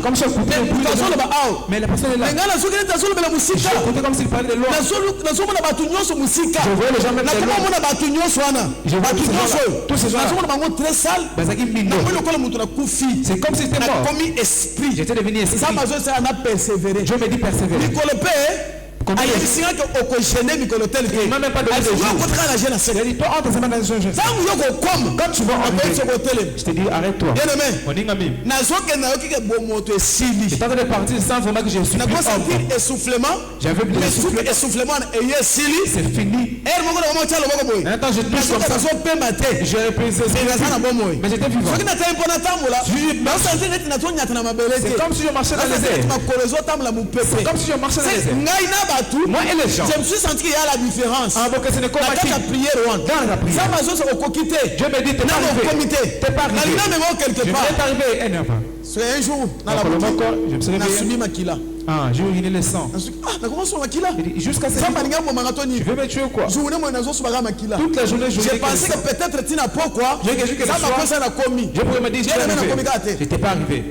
comme si j'écoutais le bruit de l'eau. Mais la personne est là. J'écoutais comme s'il parlait de l'eau. Je voyais les gens mettre de l'eau. Je voyais tous ces gens-là. C'est comme si c'était mort. J'étais devenu esprit. Dieu me dit persévérer. Il m'a même pas donné de jour. Il a dit, toi, entre dans un jeu. Quand tu vas entrer, je te dis, arrête-toi. Mon ingami. J'étais en train de partir sans vraiment que je suis essoufflement. J'avais plus essoufflement. C'est fini. Maintenant, je touche comme ça. J'ai repris ce mais j'étais vivant. C'est comme si je marchais dans les airs. C'est comme si je marchais dans les airs. Moi et les gens. Je me suis senti qu'il y a la différence. Dans la prière. Dieu me dit, t'es pas arrivé. T'es pas arrivé. Je vais t'arriver. C'est un jour. Je me suis réveillé. J'ai uriné le sang. Jusqu'à ce moment, tu veux me tuer ou quoi? Toute la journée, j'ai pensé que peut-être tu n'as pas quoi. Je pourrais me dire, j'étais pas arrivé.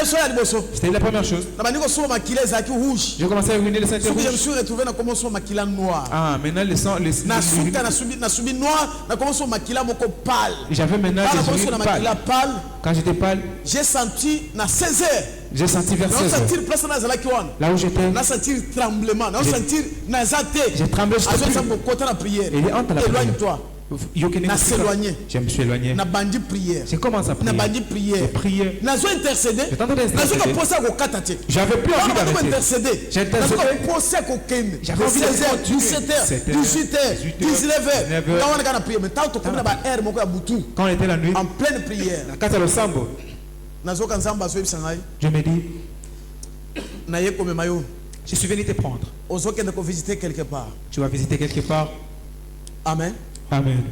C'était la première chose. J'ai commencé à uriner le sang rouge. Je me suis retrouvé dans le maquila noir. Maintenant le sang, j'avais maintenant des urines pâles. Quand j'étais pâle, j'ai senti à 16 heures. J'ai senti vers 16 heures. Là où j'étais, tremblement. J'ai tremblé. Il est entre la prière. Éloigne-toi. Na s'éloigner. Je me suis éloigné. Na bandi prière. J'ai commencé à prier. Na bandi prière. J'ai prié. Na zo intercéder. J'ai tenté d'intercéder. Na zo poser ko katati. J'avais plus envie d'arrêter. Intercéder. J'ai intercédé. Na zo poser ko kende. J'avais envie de 16h, 17h, 18h, 19h. 19h. Quand on a prié, mais tant que comme na ba air moko ya butu. Quand on était la nuit, En pleine prière. na kata lo sambo, Na zo kan samba zo bisangai. je me dis, Na ye comme mayo. je suis venu te prendre. Ozo kende ko visiter quelque part. Tu vas visiter quelque part. Amen. Amen.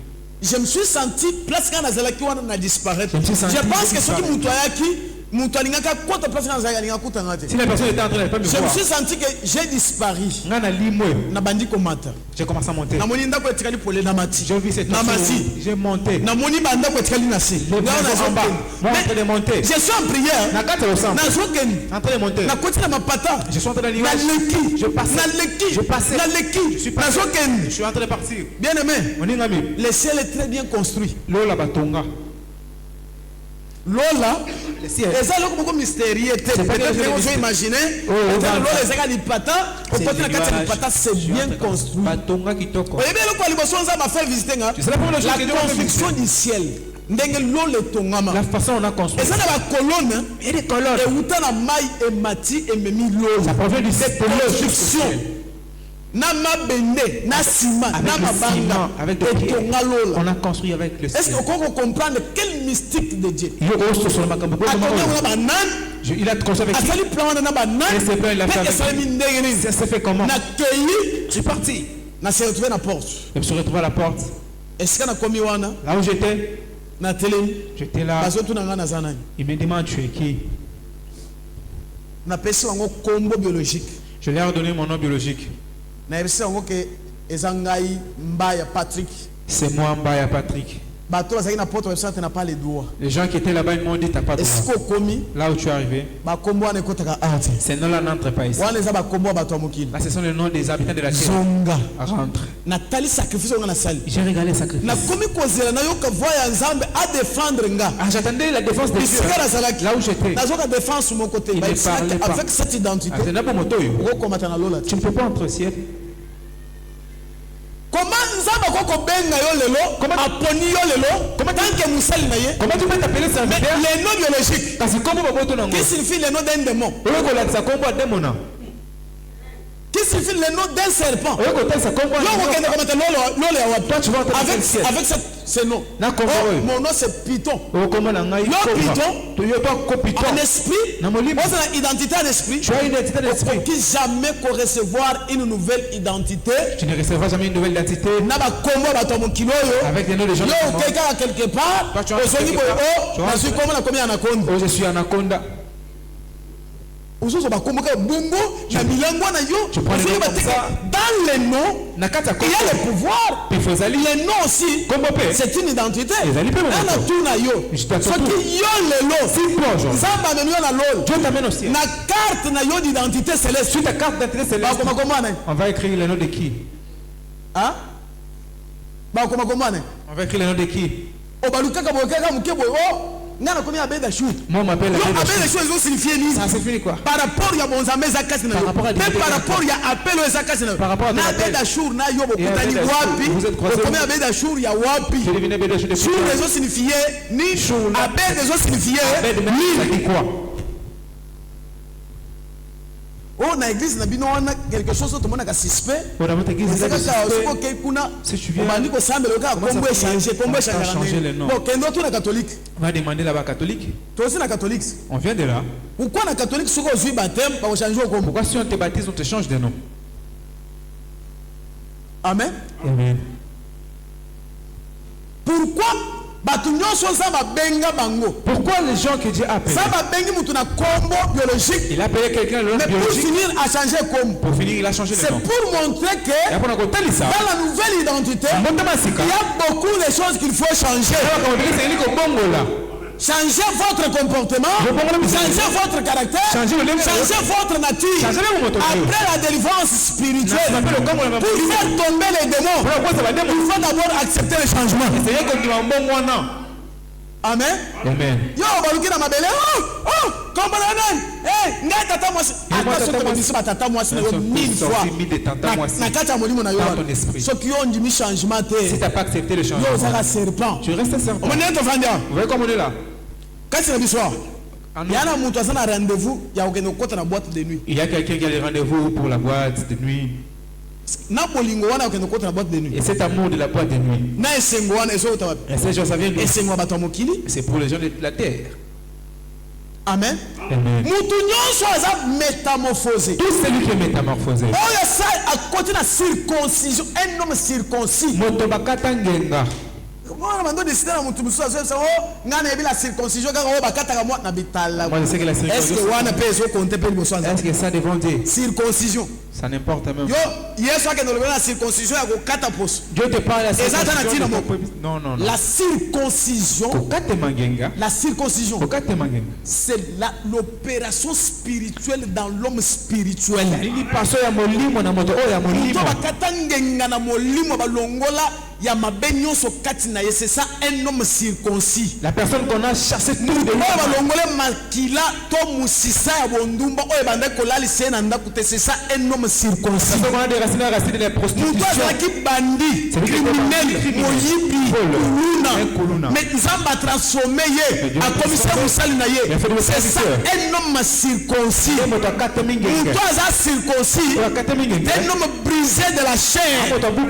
Je me suis senti place quand nazalaki wana na disparaître. Je me suis senti Je pense que ce qui disparaître. mutoyaki mutoalingaka kota place quand nazalaki alinga kutanga Si te. la personne était en train de pas me Je me voir, suis senti que j'ai disparu. ngana limwe, Na bandi komata. j'ai commencé à monter. Na moni ndako etikali pole na mati. J'ai vu cette Na personne, masi. j'ai monté. Na moni bandako etikali na se. Les Na maisons en bas, moi en train de monter. Je suis en prière. Na kata lo sambo, Na zokeni. en train de monter. Na koti na mapata. Je suis en train de Na nuage. leki. Je passais. Na leki. Je passais. Na leki. Je suis Na passé. zokeni. Je suis en train de partir. Bien aimé. Mon ingami, Le ciel est très bien construit. lola batonga. Lola. Le ciel. Et ça, c'est beaucoup mystérieux. pas Peut-être quelque chose que de vous mystérieux. imaginez. Oh, Peut-être oh, que les égards du pata, au C'est côté de la du carte du nuage. pata, c'est Je suis bien en train de- construit. Batonga kitoko. Vous voyez bien le quoi, les bossons, ça m'a fait visiter. Hein? C'est la première chose que Dieu La m'a fait construction visiter. du ciel. Ndenge l'eau le tongama. La façon on a Et construit. ça, dans la colonne, Il y a des colonnes. et où t'as la maille et mati et memi l'eau. Ça provient du ciel. Construction. Na mabende, na ciment, Avec na le mabanga, ciment, avec des et pierres. tonga lola. On a construit avec le Est-ce ciel. qu'on comprend quel mystique de Dieu? Yo, oh, sur le makambo. Attendez, on a banane. Il a construit avec qui? Asali plan na banane. Et c'est plein, il a fait Mais avec ça qui? mi ndenge nini? Ça s'est fait comment? Na cueilli, Je suis parti. na se retrouvé na porte. Je me suis retrouvé à la porte. Est-ce que na komi wana Là où j'étais, na telemi? j'étais là. Bazo tuna nga na zanani. Il me demande tu es qui? Na pesi wango kombo biologique. Je lui ai redonné mon nom biologique. Na yebisi wango ke ezangai Mbaya Patrick. C'est moi, Mbaya Patrick. Bato bazaki na porte website na pas les doigts. Les gens qui étaient là-bas, ils m'ont dit t'as pas de Est-ce droit. que komi Là où tu es arrivé, ba kombo wana ekotaka art. ces noms-là n'entrent pas ici. Wana eza ba kombo ya bato ya mokili. Là, ce sont les noms des habitants de la terre. Zonga. Rentre. Na tali sacrifice wango na sali. J'ai regardé le sacrifice. Na komi kozela na yoka voix ya Nzambe a défendre nga. Ah, j'attendais la défense de Dieu. Bisika na zalaki. Là où j'étais. Nazoka défense sur mon côté. Il Ba ne isaki parlait pas. avec cette identité. Ah, c'est n'importe moto, yo. Okomata na lola. Tu ne peux pas entrer au ciel. Comment Nzambe koko benga yo lelo? Aponi yo lelo? Comment tant que musali na ye? Comment tu peux t'appeler Mais serviteur? les noms biologiques. Parce que comment tu vas Qui signifie le nom d'un démon? ça combat démon. Qui signifie le nom d'un serpent? Ça combat. Là, on regarde comment l'eau est Toi, tu vas entrer avec au ciel. ce nom. Na kombo Oh, oyo. mon nom c'est Python. Oh, comment on a eu Python. Tu es pas copiton. En esprit, Na molimo. on a une identité en esprit. Tu as une identité d'esprit. Qui jamais qu'on recevoir une nouvelle identité. Tu ne recevras jamais une nouvelle identité Na ba kombo ba to mokilo yo. avec des noms de gens. Yo quelqu'un à quelque part. Toi, tu rentres Ozongi quelque boyo. part. Tu Oh, na rentres. suis comme na komi anaconda. Oh, je suis anaconda. Ozozo ba kombo ka bongo na milango na yo. Tu prends les Ozongi noms ba comme teke ça. dans les noms. Nakata Il y a le pouvoir. Puis faut aller. Les noms aussi. Kombo pe. C'est une identité. Les alliés peuvent Na monter. tout na yo. Je t'attends Ce tout. qui yo lelo. Si toi, Jean. Nzamba amemi yo na lolo. Dieu t'amène au ciel. Na carte na yo d'identité céleste. Sur ta carte d'identité céleste, Bakoma komane. on va écrire le nom de qui? Hein? Bakoma komane. On va écrire le nom de qui? Obalukaka bokaka muke boyo. Oh, ngana komi abeda shoot. Moi, on m'appelle Yo Abed abeda Achou. shoot ezo signifie nini? Ça signifie quoi? Par rapport ya bonzambe za kasi na yo. Par rapport à Même des par appels. rapport ya appel o za kasi na yo. Par rapport à des na appels. abeda shoot na yo bokutani Abed Achou, wapi? vous êtes croisés. Bokomi abeda shoot ya wapi? Je devinais Abed Achou depuis Shoot quand? ezo signifie ni Shoot là. abed ezo signifie Abed, mais ça dit quoi? Oh na église na bino wana quelque chose tout le monde a suspect. On a monté C'est église. ça que kuna Si tu viens- obandi ko sambelo ka Comment ça kombo fait? échanger kombo On va changer les échanger. noms. Bon kendo tu na catholique. On va demander là-bas catholique. Toi aussi na catholique. On vient de là. Pourquoi na catholique soko ozui baptême ba changer kombo? Pourquoi si on te baptise, on te change de nom? Amen. Amen. Pourquoi batu nyonso za babenga bango? Pourquoi les gens que Dieu appelle? Ça babengi mutu na kombo biologique. Il a payé quelqu'un le nom Mais pour biologique. finir à changer kombo. Pour finir, il a changé C'est le nom. pour montrer Et que après, on a compté ça. dans la nouvelle identité, il y a beaucoup de choses qu'il faut changer. Changez votre comportement, changez votre caractère, Changez le langage. changez votre nature. Changez le mot. Après la délivrance spirituelle, pour faire tomber les démons, il faut d'abord accepter le changement. Amen. Amen. Yo baluki na mabele. Oh, comprendre nan. Ngai tata mwasi. Attention to bimisa tata mwasi na yo 1000 fois. Na kata molimo na yo. So ki yo ndimi changement te. Si tu n'as pas accepté le changement, yo zaka serpent. tu restes serpent. On est en vandia. Vous voyez comme on est là. Kasi na biswa. Yana mutu asana rendez-vous ya okende kota na boîte de nuit. Il y a quelqu'un qui a des rendez-vous pour la boîte de nuit. Na bolingo wana okende kota na boîte de nuit. Et cet amour de la boîte de nuit. Na esengo wana eso utawa. Et ces gens, ça vient d'où? Esengo bato mokili. C'est pour les gens de la terre. Amen. Amen. Mutu nyonso aza métamorphosé. Tout celui qui est métamorphosé. Oyo sa à côté na circoncision, un homme circoncis. Moto bakata ngenga. Moi mando décider na mutu musu azo ça oh ngana ebi la circoncision kaka o bakata ka moi na bitala. Moi je sais que la circoncision. Est-ce que wana peso compter pe liboso anza? Est-ce que ça devant Dieu? Circoncision. Ça n'importe même. Yo, yeso ake no la circoncision ya ko kata poso. Dieu te parle la circoncision. Non, non, non. La circoncision. Kokate mangenga. La circoncision. Kokate mangenga. C'est l'opération spirituelle dans l'homme spirituel. Il passe ya molimo na moto o ya molimo. To bakata ngenga na molimo balongola ya mabenyo so kati na c'est ça un homme circoncis. La personne qu'on a chassé tout de lui. Balongole makila to musisa ya bondumba o ebanda kolali sena ndakute c'est ça un homme circoncis. On a des racines de prostitution. Toi qui bandit, criminel, moyibi, mais Nzamba a transformé a commissaire Moussali na ye. C'est ça un homme circoncis. Toi circoncis, un homme brisé de la chair, un homme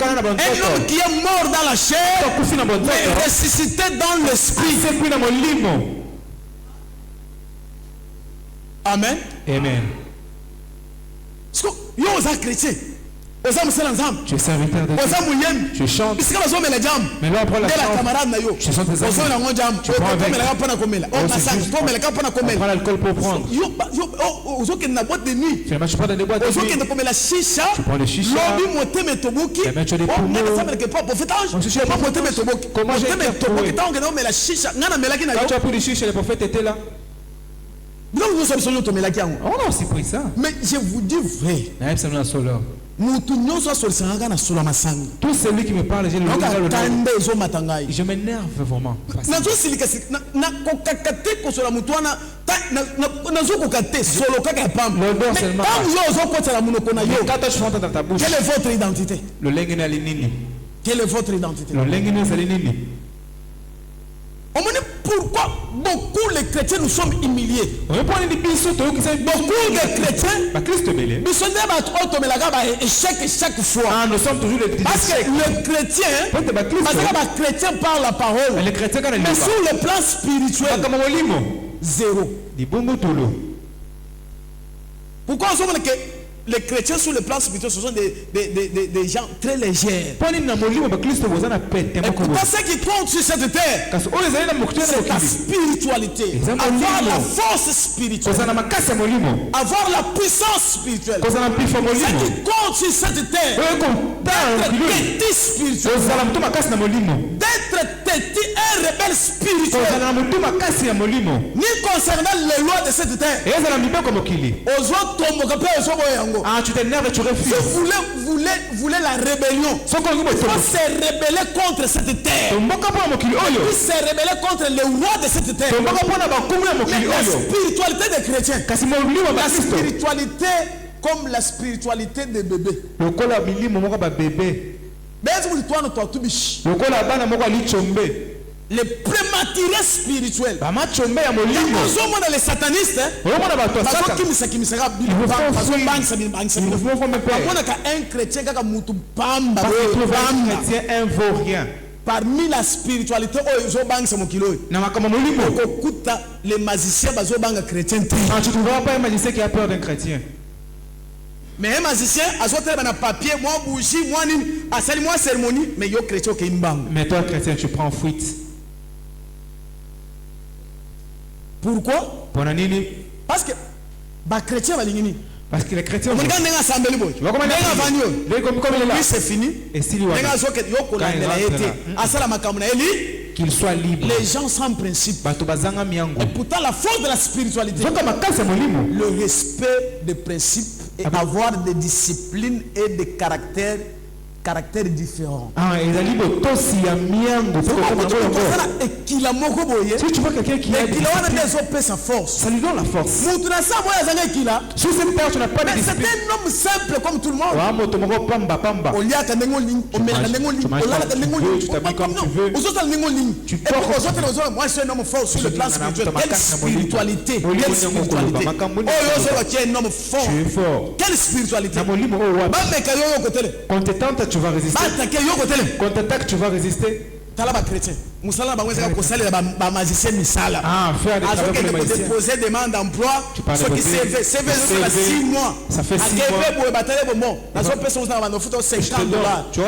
qui est mort dans la chair, mais ressuscité dans l'esprit. Amen. Amen. Yo oza chrétien. Oza musela nzambe. Tu es serviteur de Dieu. Oza muyembi. Tu chantes. Bisika bazo mela jam. Mais là on prend la camarade na yo. Tu chantes tes amis. Ozo na ngo jam. Tu prends avec. Mela ka pona komela. O massage to mela ka pona On komela. prend l'alcool pour prendre. Yo ozo ke na boîte de nuit. Tu ne marches pas dans des boîtes de nuit. Ozo ke na komela shisha. Tu prends le shisha. Lobi moteme tobuki. Mais tu as des poumons. Ça me que pas prophète ange. Je suis pas moteme tobuki. Comment j'ai été tobuki tant que na mela shisha. Ngana mela ki na yo. Quand tu as pris le shisha, les prophètes étaient là. Non, nous sommes sur mela ki ango. On a aussi pris ça. Mais je vous dis vrai. Naïm c'est un solo. Tout celui qui me parle, j'ai le droit. Je m'énerve vraiment. Quand tu chantes dans ta bouche, quelle est votre identité? Quelle est votre identité? Pourquoi beaucoup les chrétiens nous sommes humiliés? Beaucoup de chrétiens chaque fois. Nous sommes toujours les parce que le chrétien parle la parole. Mais sur le plan spirituel, zéro. Pourquoi on que les chrétiens sur le plan spirituel, ce sont des gens très légers. Pourquoi ce qui compte sur cette terre, c'est la spiritualité. Avoir la force spirituelle. Avoir la puissance spirituelle. Ce qui compte sur cette terre, d'être petit spirituel. D'être petit et rebelle spirituel. Ni concernant les lois de cette terre. Ah, tu t'énerves et tu refuses. Vous voulez la rébellion. Il faut se rebeller contre cette terre. Il faut se rebeller contre les rois de cette terre. La spiritualité des chrétiens. La spiritualité comme la spiritualité des bébés. Les prématurés spirituels. Les satanistes, un chrétien un vaut rien. Parmi la spiritualité, les magiciens chrétiens. Tu ne vois pas un magicien qui a peur d'un chrétien. Mais un magicien, a papier, moi bougie, moi cérémonie, mais yo chrétien qui mbang. Mais toi chrétien, tu prends fuite. Pourquoi? Parce que chrétien va l'ingénier. Parce que les chrétiens. Tu vois comment c'est fini. Et s'il y qu'il soit libre. Les gens sans principe. Et pourtant la force de la spiritualité, le respect des principes et avoir des disciplines et des caractères caractère différent. Ah, et Ali Botosi ya miango. Si tu vois quelqu'un qui a sa force. Ça lui donne la force. Sur cette terre, tu n'as pas de c'est un homme simple comme tout le monde. Tu moi je suis un homme fort sur le plan spirituel. Quelle spiritualité? Quelle spiritualité? Oh, tu es un homme fort. Tu es fort. Quelle spiritualité? Quand tu tentes, tu vas résister. Quand tu attaques, tu vas résister. Ah, faire des travaux pour les magiciens. Déposer demande d'emploi. Ce qui CV 6 mois. Ça fait 6 mois.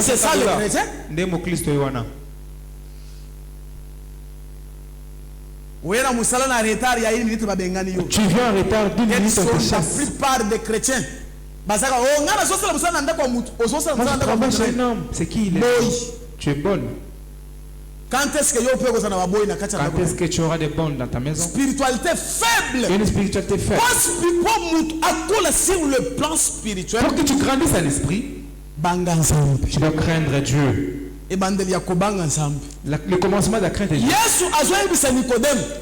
C'est ça le chrétien. Tu viens en retard d'une minute, on te La chasse. plupart des chrétiens. Moi, je travaille chez un homme. C'est qui il est? Tu es bonne. Quand est-ce que Quand est-ce que tu auras des bonnes dans ta maison? Spiritualité faible. Une spiritualité faible. Sur le plan spirituel, Pour que tu grandisses à l'esprit, tu dois craindre Dieu. Le commencement de la crainte est Dieu.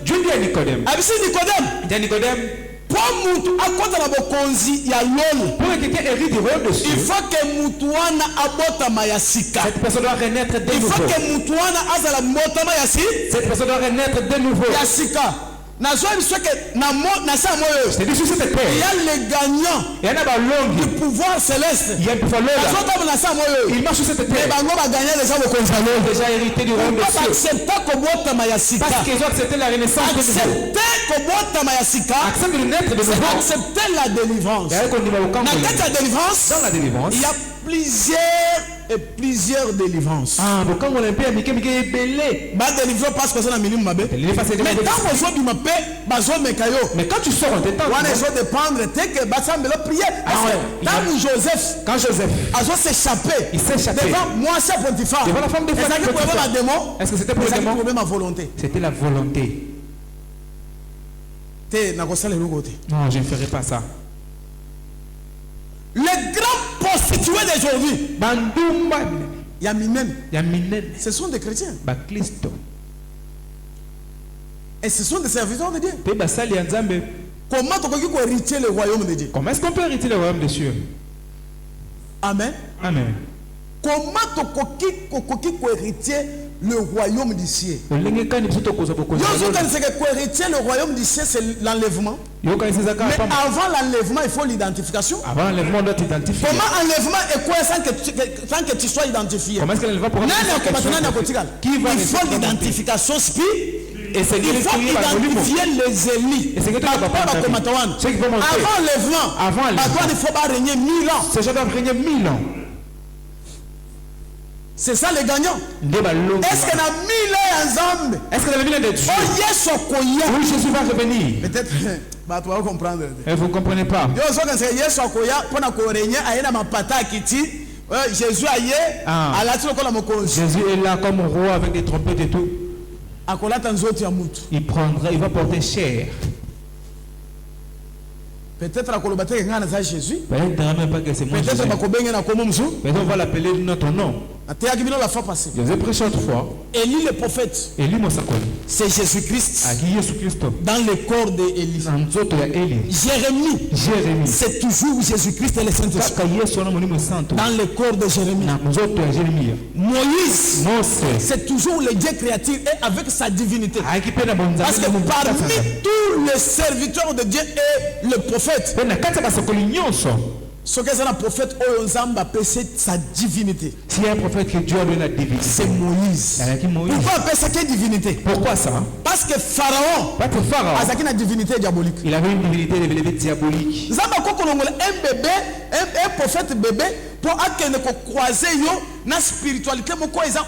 Dieu dit à Nicodème. Il dit à Nicodème, pour que quelqu'un hérite du royaume de Dieu, il faut que cette personne doit renaître de nouveau. Cette personne doit renaître de nouveau. Je C'est dit sur cette terre. il y a le gagnant Il y en a du pouvoir céleste. Il y a un pouvoir là. Il marche sur cette terre. Déjà hérité du royaume de Dieu. Parce qu'ils ont accepté la renaissance de nouveau. Accepte de naître de nouveau. Accepter la délivrance. Dans la délivrance, Il y a plusieurs délivrances. ah, donc quand on est bien, mais qui est belé. Mais quand tu sors en détente, quand Joseph il s'est échappé devant la femme de Potiphar, est-ce que c'était pour le démon? C'était la volonté. Non, je ne ferai pas ça. Les grands prostituées d'aujourd'hui, ce sont des chrétiens. Et ce sont des serviteurs de Dieu. Comment tu peux hériter le royaume de Dieu? Comment est-ce qu'on peut hériter le royaume de Dieu? Amen. Amen. Comment tu peux hériter le royaume du ciel? Hériter le royaume du ciel, c'est l'enlèvement. Mais avant l'enlèvement, il faut l'identification. Avant l'enlèvement, on doit t'identifier. Comment enlèvement est quoi sans que tu sois identifié? Comment est-ce que l'enlèvement pourra Il faut l'identification spirituelle. Et c'est Il faut identifier les élites. Avant l'enlèvement, il faut pas régner 1000 ans. Ces gens doivent régner 1000 ans. C'est ça les gagnants. Est-ce qu'il y a 1000 ans ensemble? Est-ce que la Bible est de Dieu? Oh yes, Oui, Jésus va revenir. Peut-être, tu vas comprendre. Et vous ne comprenez pas. Jésus est là comme roi avec des trompettes et tout. Il va porter chair. Peut-être Jésus. Peut-être on va l'appeler notre nom. La fois passée. Je vous ai prêché autrefois. Élie le prophète. C'est Jésus-Christ. Dans le corps d'Élie. Jérémie. C'est toujours Jésus-Christ et le Saint-Esprit. Dans le corps de Jérémie. Moïse. C'est toujours le Dieu créateur et avec sa divinité. Parce que parmi tous les serviteurs de Dieu et le prophète. Ce que c'est un prophète, c'est sa divinité. S'il y a un prophète que Dieu a donné la divinité, c'est Moïse. Pourquoi appeler ça quelle divinité? Pourquoi ça? Parce que Pharaon a une divinité diabolique. Il avait une divinité diabolique. Un prophète bébé pour croiser la spiritualité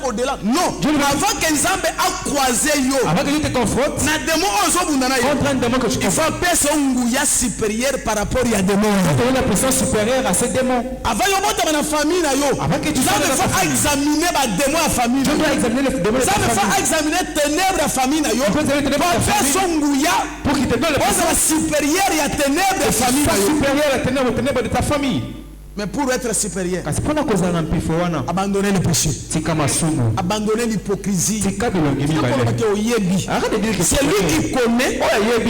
au-delà. Non. Avant que Nzambe a croisé avant que tu te confrontes contre un démon que tu il faut appeler son ngouya supérieur par rapport à démon. Tu as la puissance supérieure à ces démons. Avant que tu sois examiner les démons à la famille. Tu dois examiner les démons. Ça me fait examiner les ténèbres à la famille. Pour appeler son ngouya pour qu'il te donne la puissance supérieure à ténèbres de la famille. Supérieure à ténèbres de ta famille. Mais pour être supérieur, kasi mpona kozala na mpifo wana abandonner le péché, tika masumu, abandonner l'hypocrisie. tika bilongi mibale. Arrête de dire que C'est lui qui connaît,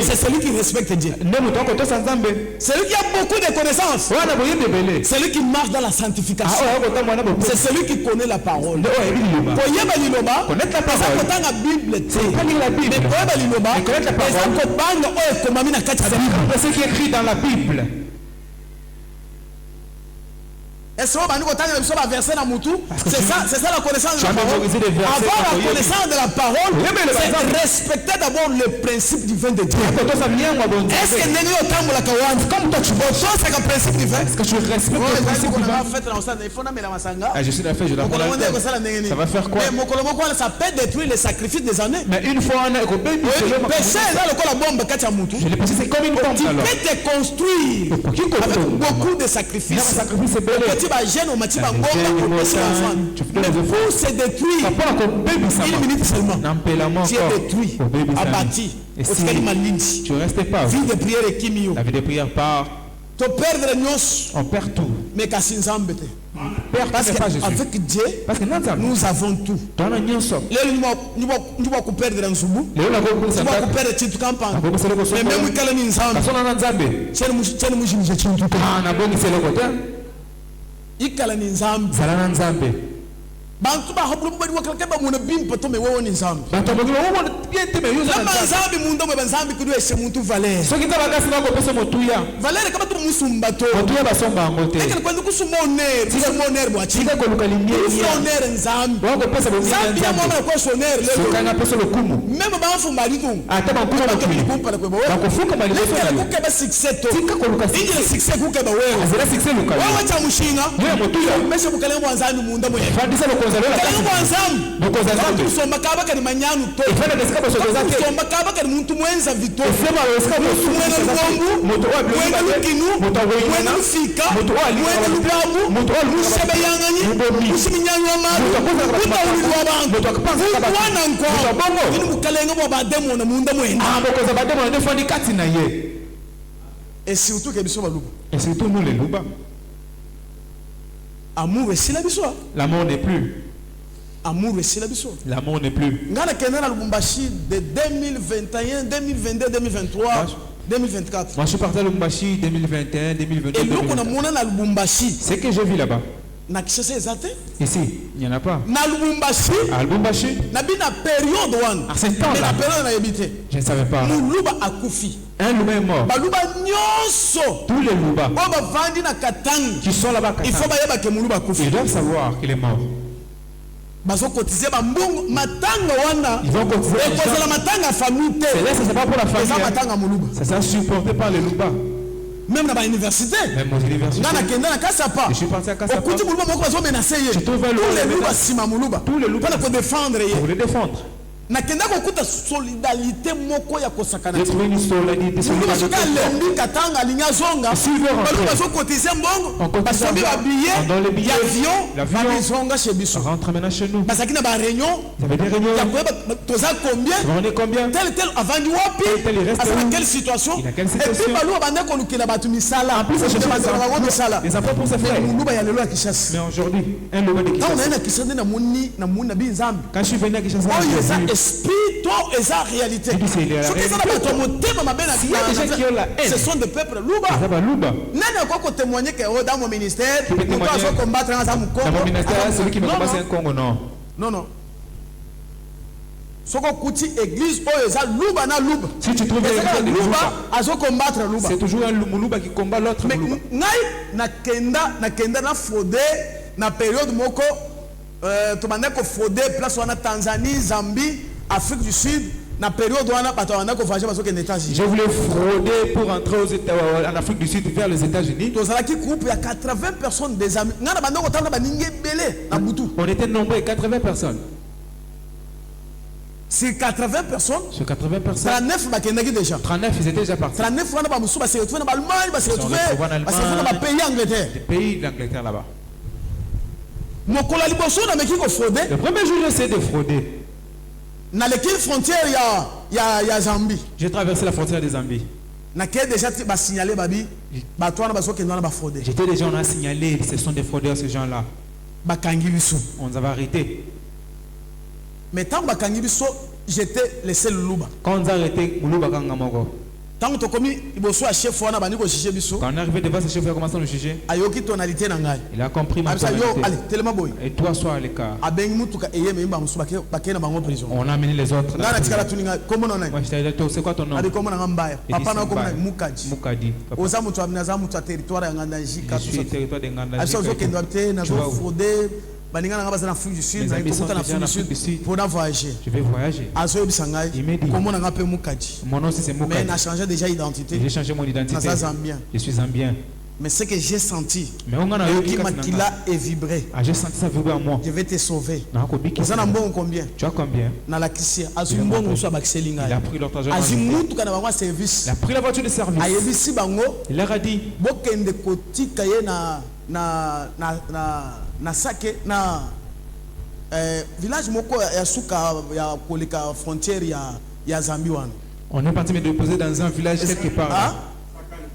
c'est celui qui respecte Dieu. nde moto akotosa nzambe C'est lui qui a beaucoup de connaissances. wana boyebi ebele. C'est lui qui marche dans la sanctification. oyo akotambola na bope C'est celui qui connaît la parole. nde oyo ayebi liloba. Koyeba liloba, Connaître la eza parole. kotanga Bible te. C'est pas lire la Bible. Mais koyeba liloba, Mais connaître la eza parole. kobanga oyo ekomami na kati ya Bible. C'est ce qui est écrit dans la Bible. Est-ce que vous avez un verset dans Moutou? C'est ça la connaissance de la parole. Avoir la connaissance de la parole, c'est respecter d'abord le principe divin de Dieu. Est-ce que n'est pas autant la kawan? Comme toi tu vois, c'est un principe divin. Est-ce que tu respectes le principe divin? Je suis la fête, je la prends la tête. Ça va faire quoi? Ça peut détruire les sacrifices des années. Mais une fois on a péché là le bombe katia Moutou. Je l'ai pensé c'est comme une bombe Tu alors. peux te construire avec beaucoup de sacrifices. Tu vas gêner au matin, mais pour se détruire, une minute seulement, tu es détruit, abattu, tu restes pas. Vie de prière et kimio. La vie de prière part. On perd tout. Mais parce qu'avec Dieu, nous avons tout. Nous allons perdre un zoubou. Nous allons perdre un petit campagne. Mais même si nous avons ikala ni nzambe zala na nzambe bantu ba habulu bali wakala ba mona bimpa to me wewe ni nzambe bantu ba wewe yente me yuza na nzambe munda mwe nzambe kudu ese muntu valeur so kita bakasi na ko pesa motuya valeur kama tu musumba to motuya basomba ngote ekele kwenda kusuma oner bwa chi tika ko lukalimie oner nzambe wako pesa bo nzambe ya mama ko soner leo so kana pesa lokumu même ba mfumba litu ata ba kuma na kumpa na kwebo ba kufuka mali leo kuke ba success to tika ko lukasi ile success kuke ba wewe azira success lukali wewe cha mushinga wewe motuya mesha bukale mwa nzambe munda mwe fadisa lokoza lela kasi mwa nzambe lokoza nzambe kusomba kaba kali manyanu to ifana desika bo sokoza ke kusomba kaba kali muntu mwenza vito sema wesika bo mwena lubombu moto wa bilo mwena lukinu mwena lufika mwena lubabu mushebe yanganyi mushiminyanyo amaru kuta ulilwa bantu wana nkwa ini mukalenga mwa bademo na munda mwena bokoza bademo na defandi kati na ye et surtout que biso baluba et surtout nous les luba amour et la biso l'amour n'est plus amour et la biso l'amour n'est plus ngana kenda na Lubumbashi de 2021 2022 2023 2024 moi je suis parti à Lubumbashi 2021 2022 et donc on a mona na Lubumbashi c'est que j'ai vu là-bas na Kinshasa ezate ici il y en a pas na Lubumbashi à Lubumbashi na bina période one à ce temps là la période na yebité je ne savais pas muluba akufi un louba est mort baluba nyonso tous les louba o ba vandi na Katanga qui sont là-bas il faut ba yeba ke muluba akufi ils doivent savoir qu'il est mort bazo cotiser ba mbongo matanga wana ils vont cotiser et cause la matanga famille te c'est pas pour la famille ça matanga muluba ça sera supporté par les louba même dans l'université même aux universités ngana kenda na Kasapa je suis parti à Kasapa okuti muluba moko bazo menacer ye tous les louba sima muluba tous les louba pour défendre ye pour les défendre na kenda kokuta solidarité moko ya kosakana j'ai trouvé une solidarité lendi katanga linya zonga bazo cotiser mbongo basombi ba billet avion zonga chez biso rentre maintenant chez nous basaki na ba réunion ça veut dire réunion toza combien on est combien tel avandi wapi à quelle situation et puis balu bande ko lukela batu misala en plus je sais pas misala les enfants pour se faire muluba ya lelo ya Kinshasa mais aujourd'hui un louba de Kinshasa on a na Kinshasa na moni na binzambe quand je suis venu à Kinshasa esprit to eza réalité ce sont des peuples luba nani quoi témoigner que dans mon ministère combattre dans mon ministère celui qui me combat c'est un Congo non soko kuti église oyo eza luba na luba si tu trouves luba azo combattre luba c'est toujours un luba qui combat l'autre luba ngai nakenda na frauder na période moko to banda ko frauder place wana Tanzanie Zambie Afrique du Sud, na période où on a voyagé parce que les États-Unis. Je voulais frauder pour entrer en Afrique du Sud vers les États-Unis. Dans un groupe, il y a 80 personnes des amis. On était nombreux, 80 personnes. Sur 80 personnes, 39 déjà. 39 ils étaient déjà partis. 39 ils se retrouvent en Allemagne, ils se retrouvent dans les pays Angleterre. Les pays d'Angleterre là-bas. Le premier jour, j'essaie de frauder. Dans les frontières, il y a Zambie. J'ai traversé la frontière de Zambie. Nakeye déjà ti ba signaler babi ba toi na baso kendo na ba frauder. J'étais déjà, on a signalé, ce sont des fraudeurs ces gens-là. Ba kangi biso. On nous avait arrêtés. Mais tant ba kangi biso, j'étais laissé le louba. Quand on nous a arrêtés, Moulouba Kangamoko. Tant to komi iboso a chef wana bani ko juger biso. Quand on est arrivé devant ce chef, il a commencé à nous juger. Ayoki tonalité na ngai. Il a compris ma Abisa yo tonalité. allez tellement boy. Et toi, sois à l'écart. Abengi mutuka eyeme imba musu bake na bango prison. On a amené les autres. Ngana tikala tuninga komo nona. Moi, je t'ai dit, c'est quoi ton nom? Abi komo na ngambaya. Il dit, Papa na c'est komo na Mbaye. mukaji. Mukadi. Papa. Oza mutu abinaza mutu territoire ya nganda jika Je suis tout le ça. territoire de Nganda. Abisa zo kendo abte na Tu zo vas où? frauder. Baninga na ngaba na Afrique du Sud, Mes na amis sont ikokuta na déjà en Afrique du Afrique du Sud Sud. pour voyager. Je vais voyager. Azo yebisa ngai. Il m'a dit. Komo na ngape mukaji. Mon nom, c'est Mais Mukadi. n'a changé déjà identité. J'ai changé mon identité. Na Zambien. Je suis zambien. Mais ce que j'ai senti, Mais on a qui makila est vibré. j'ai senti ça vibrer en moi. Je vais te sauver. Tu Oza na mbongo combien? as combien? Na la kisia. Azu mbongo musu abakiseli Il a ngai. pris leur argent. Azu mutu kana bango service. Il a pris la voiture de service. Ayebisi bango Il leur a dit, bokende kotika ye na sake na village moko ya suka ya koleka frontière ya Zambie wana. on est parti me déposer dans un village quelque part. Ah? Là.